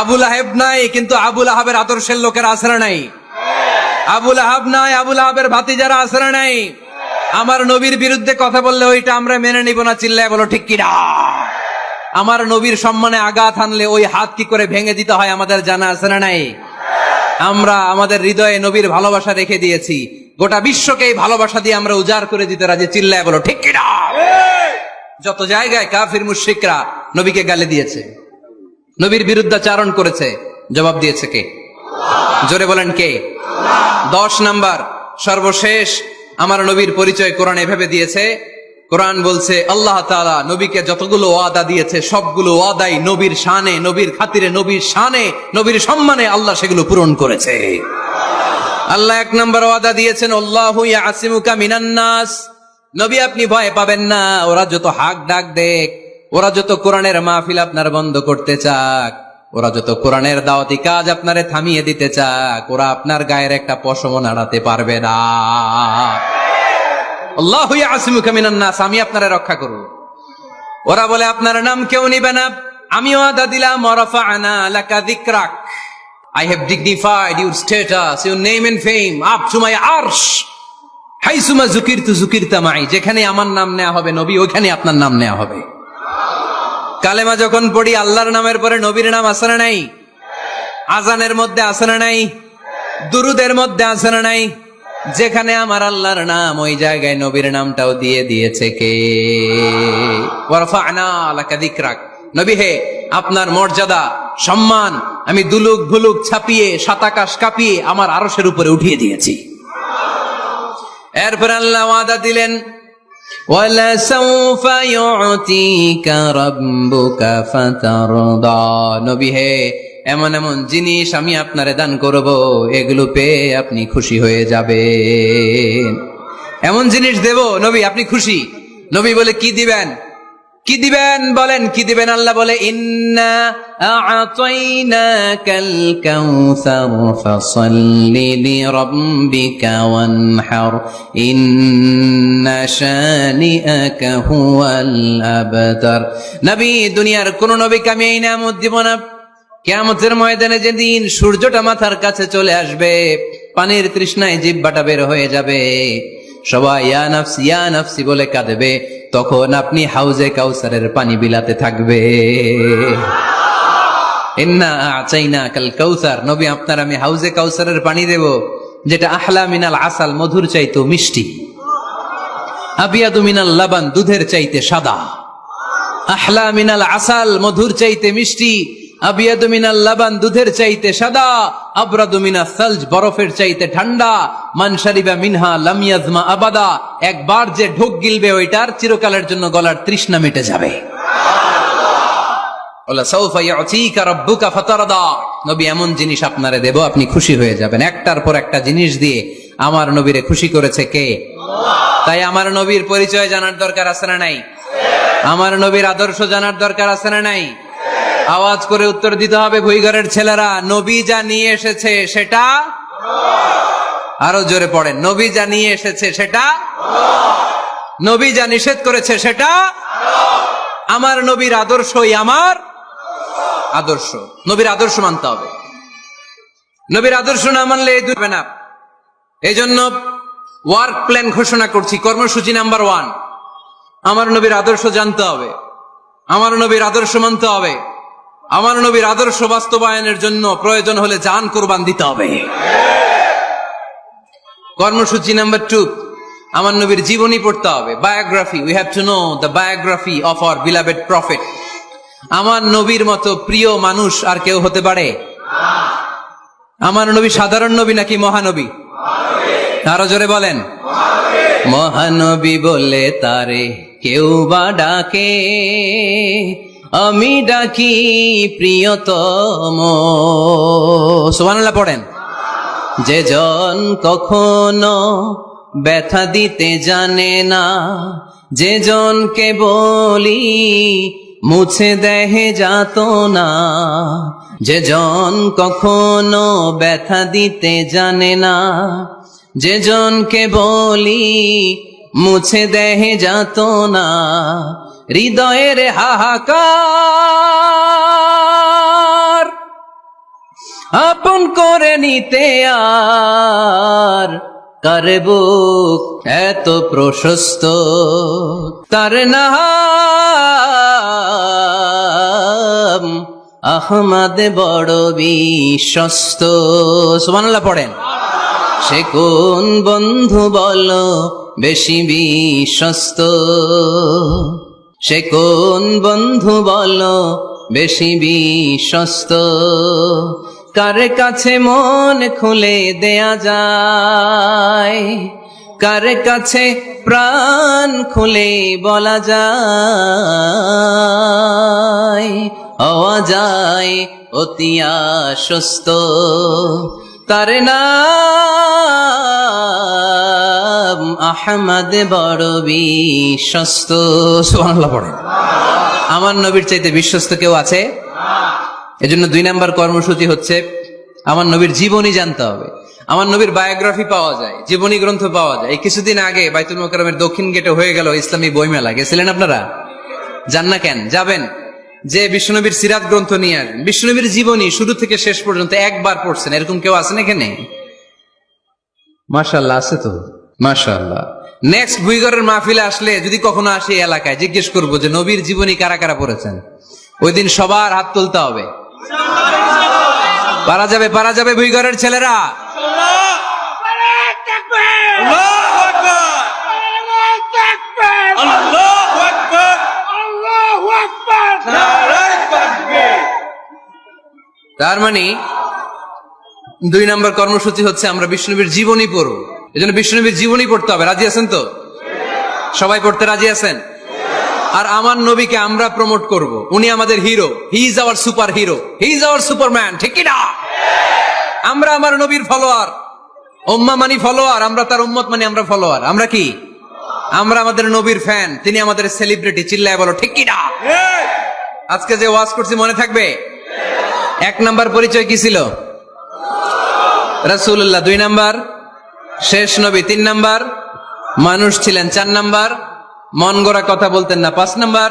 আবু লাহাব নাই, কিন্তু আবু লাহাবের আদর্শের লোকেরা আসরা নাই। আবু লাহাব নাই, আবু লাহাবের ভাতিজারা আসরা নাই। আমার নবীর বিরুদ্ধে কথা বললে ওইটা আমরা মেনে নিব না। চিল্লায় বলো ঠিক কিনা? আমার নবীর সম্মানে আঘাত হানলে ওই হাত কি করে ভেঙে দিতে হয় আমাদের জানা আছে না নাই? আমরা আমাদের হৃদয়ে নবীর ভালোবাসা রেখে দিয়েছি, গোটা বিশ্বকে এই ভালোবাসা দিয়ে আমরা উজাড় করে দিতে রাজি। চিল্লায় বলো ঠিক কিনা? যত জায়গায় কাফির মুশরিকরা নবীকে গালি দিয়েছে, নবীর বিরুদ্ধাচারণ করেছে, জবাব দিয়েছে কে? জোরে বলেন কে? 10 নাম্বার সর্বশেষ আমার নবীর পরিচয় কোরআন এভাবে দিয়েছে। কোরআন বলছে আল্লাহ তাআলা নবীকে যতগুলো ওয়াদা দিয়েছে সবগুলো ওয়াদাই নবীর শানে, নবীর খাতিরে, নবীর শানে, নবীর সম্মানে আল্লাহ সেগুলো পূরণ করেছে। আল্লাহ এক নম্বর ওয়াদা দিয়েছেন, আল্লাহু ইয়াসিমুকা মিনান নাস। নবী আপনি ভয় পাবেন না, ওরা যত হাক ডাক দেখ, ওরা যত কোরআনের মাহফিল আপনার বন্ধ করতে চাক, ওরা যত কোরআনের দাওয়াতি কাজ আপনারে থামিয়ে দিতে চাক, ওরা আপনার গায়ের একটা পশমও নাড়াতে পারবে না। আল্লাহু ইয়াসিমুকা মিনান নাস, আমি আপনারে রক্ষা করব। ওরা বলে আপনার নাম কেউ নিবে না, আমি ওয়াদা দিলাম, ওয়ারাফা'না লাকা যিকরাক, I have dignified your status, your name and fame up to my arsh. হাইসুমা যুকিরতু যুকিরতা মাই, যেখানে আমার নাম নেওয়া হবে নবী, ওইখানে আপনার নাম নেওয়া হবে। কালেমা যখন পড়ি আল্লাহর নামের পরে নবীর নাম আছে না নাই? আজানের মধ্যে আছে না নাই? দুরুদের মধ্যে আছে না নাই? যেখানে আমার আল্লাহর নাম, ওই জায়গায় নবীর নামটাও দিয়ে দিয়েছে কে? ওয়ারফা'না লাকা যিকরাক, নবী হে আপনার মর্যাদা সম্মান আমি দুলুক ভুলুক ছাপিয়ে সাতাকাশ কাঁপিয়ে আমার আরশের উপরে উঠিয়ে দিয়েছি। এরপর আল্লাহ ওয়াদা দিলেন, ওয়ালা সাউফা ইউতিকা রাব্বুকা ফাতারদা, নবী হে এমন এমন জিনিস আমি আপনারে দান করব, এগুলো পেয়ে আপনি খুশি হয়ে যাবেন। এমন জিনিস দেব নবী আপনি খুশি। নবী বলে কি দিবেন? কি দিবেন বলেন, কি দিবেন? আল্লাহ বলে, ইন্না আ'তাইনাকাল কাউসার ফাসাল্লি লিরাব্বিকা ওয়ানহার ইন্না শানিআকা হুয়াল আবতার। নবী, দুনিয়ার কোন নবীকে আমি এই নিয়ামত দিব না। কিয়ামতের ময়দানে যেদিন সূর্যটা মাথার কাছে চলে আসবে, পানির তৃষ্ণায় জিহ্বাটা বের হয়ে যাবে, সবাই ইয়া নাফসি ইয়া নাফসি বলে কাঁদবে, তখন আপনি হাউজে কাউসারের পানি বিলাতে থাকবে। ইন্না আ'তাইনাকাল কাউসার, নবী আপনার আমি হাউজে কাউসারের পানি দেব, যেটা আহলা মিনাল আসাল, মধুর চাইতে মিষ্টি, আবিয়াদু মিনাল লাবান, দুধের চাইতে সাদা। আহলা মিনাল আসাল, মধুর চাইতে মিষ্টি, আবিয়াদু মিনাল লাবান, দুধের চাইতে সাদা, আবরাদু মিনাস সালজ, বরফের চাইতে ঠান্ডা, মান শারিবা মিনহা লাম ইয়াজমা আবাদা, একবার যে ঢোক গিলবে ওইটার চিরকালের জন্য গলার তৃষ্ণা মিটে যাবে। ওয়ালা সাউফা ইউতিকা রাব্বুকা ফাতারদা, নবী এমন জিনিস আপনারে দেব আপনি খুশি হয়ে যাবেন। একটার পর একটা জিনিস দিয়ে আমার নবীরে খুশি করেছে কে? আল্লাহ। তাই আমার নবীর পরিচয় জানার দরকার আছে না নাই? আমার নবীর আদর্শ জানার দরকার আছে না নাই? আওয়াজ করে উত্তর দিতে হবে ভুইঘরের ছেলেরা, নবী যা নিয়ে এসেছে সেটা, আরো জোরে পড়েন, নবী যা নিয়ে এসেছে সেটা, নবী যা নিষেধ করেছে সেটা, আমার নবীর আদর্শই আমার আদর্শ। নবীর আদর্শ মানতে হবে। নবীর আদর্শ না মানলে এই দুই হবে না। এই জন্য ওয়ার্ক প্ল্যান ঘোষণা করছি, কর্মসূচি নাম্বার 1, আমার নবীর আদর্শ জানতে হবে, আমার নবীর আদর্শ মানতে হবে, আমার নবীর আদর্শ বাস্তবায়নের জন্য প্রয়োজন হলে জান কুরবান দিতে হবে। কর্মসূচি নাম্বার 2, আমার নবীর জীবনী পড়তে হবে, biography. We have to know the biography of our beloved prophet. আমার নবীর মতো প্রিয় মানুষ আর কেউ হতে পারে? আমার নবী সাধারণ নবী নাকি মহানবী? আরো জোরে বলেন, মহানবী বলে তারে কেউ বা ডাকে, আমি ডাকি প্রিয়তম। সুবহানাল্লাহ পড়েন। যে জন কখনো ব্যথা দিতে জানে না, যে জনকে বলি মুছে দেহে যাত না, যে জন কখনো ব্যথা দিতে জানে না, যে জনকে বলি মুছে দেহে যাত না, হৃদয়ের হাহাকার আপন করে নিতে আর কার বুক এত প্রশস্ত, তার নাম আহমদ বড় বিশ্বস্ত। সুবহানাল্লাহ পড়েন। সে কোন বন্ধু বলো বেশি বিশ্বস্ত, সে কোন বন্ধু বলো বেশি বিশ্বস্ত, কার কাছে মন খুলে দেয়া যায়, কার কাছে প্রাণ খুলে বলা যায়, হওয়া যায় অতি আশ্বস্ত, তার নাম আহমদ বড় বিশ্বস্ত। সুবহানাল্লাহ পড়েন। আমার নবীর চাইতে বিশ্বস্ত কেউ আছে? এজন্য 2 নাম্বার কর্মসূচি হচ্ছে আমার নবীর জীবনী জানতে হবে। আমার নবীর বায়োগ্রাফি পাওয়া যায়, জীবনী গ্রন্থ পাওয়া যায়। এই কিছুদিন আগে বাইতুল মোকাররমের দক্ষিণ গেটে হয়ে গেল ইসলামী বইমেলা। গেছিলেন আপনারা? যান না কেন? যাবেন। যে বিশ্বনবীর সিরাত গ্রন্থ নিয়ে আসবেন, বিশ্বনবীর জীবনী শুরু থেকে শেষ পর্যন্ত একবার পড়ছেন, এরকম কেউ আছেন এখানে? মাশাআল্লাহ, আছে তো, মাশাআল্লাহ। নেক্সট বুইগরের মাহফিলে আসলে যদি কখনো আসে এই এলাকায়, জিজ্ঞেস করবো যে নবীর জীবনী কারা কারা পড়েছেন। ওই দিন সবার হাত তুলতে হবে। পারা যাবে, পারা যাবে বুইগরের ছেলেরা। তার মানে 2 নম্বর কর্মসূচি হচ্ছে আমরা বিষ্ণুনবীর জীবনী পড়ব। এজন্য বিষ্ণুনবীর জীবনী পড়তে হবে। রাজি আছেন তো? সবাই পড়তে রাজি আছেন? আর আমার নবীকে আমরা প্রমোট করব। উনি আমাদের hero. He is our super hero, he is our Superman. ঠিক কি না? আমরা আমার নবীর ফলোয়ার। উম্মাহ মানি ফলোয়ার, আমরা তার উম্মত মানি আমরা ফলোয়ার। আমরা কি? আমরা আমাদের নবীর ফ্যান, তিনি আমাদের সেলিব্রিটি। চিল্লায় বলো ঠিক কি না? আজকে যে ওয়াজ করছি মনে থাকবে? 1 নাম্বার পরিচয় কি ছিল? রাসূলুল্লাহ। 2 নাম্বার শেষ নবী। 3 নাম্বার মানুষ ছিলেন। 4 নাম্বার মন গড়া কথা বলতেন না। 5 নাম্বার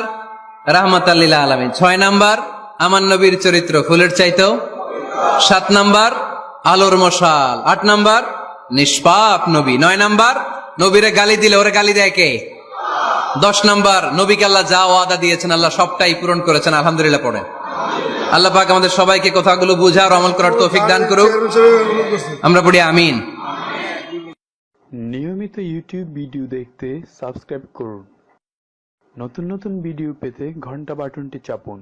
রাহমাতাল লিল আলামিন। 6 নাম্বার আমার নবীর চরিত্র ফুলের চাইতেও। 7 নাম্বার আলোর মশাল। 8 নাম্বার নিষ্পাপ নবী। 9 নাম্বার নবীরে গালি দিলে ওরে গালি দেয় কে? 10 নাম্বার নবীকে আল্লাহ যা ওয়াদা দিয়েছেন আল্লাহ সবটাই পূরণ করেছেন। আলহামদুলিল্লাহ পড়েন। আল্লাহ পাক আমাদের সবাইকে কথাগুলো বুঝার আমল করার তৌফিক দান করুক। আমরা পড়ি আমিন। নিয়মিত ইউটিউব ভিডিও দেখতে সাবস্ক্রাইব করুন। নতুন নতুন ভিডিও পেতে ঘন্টা বাটনটি চাপুন।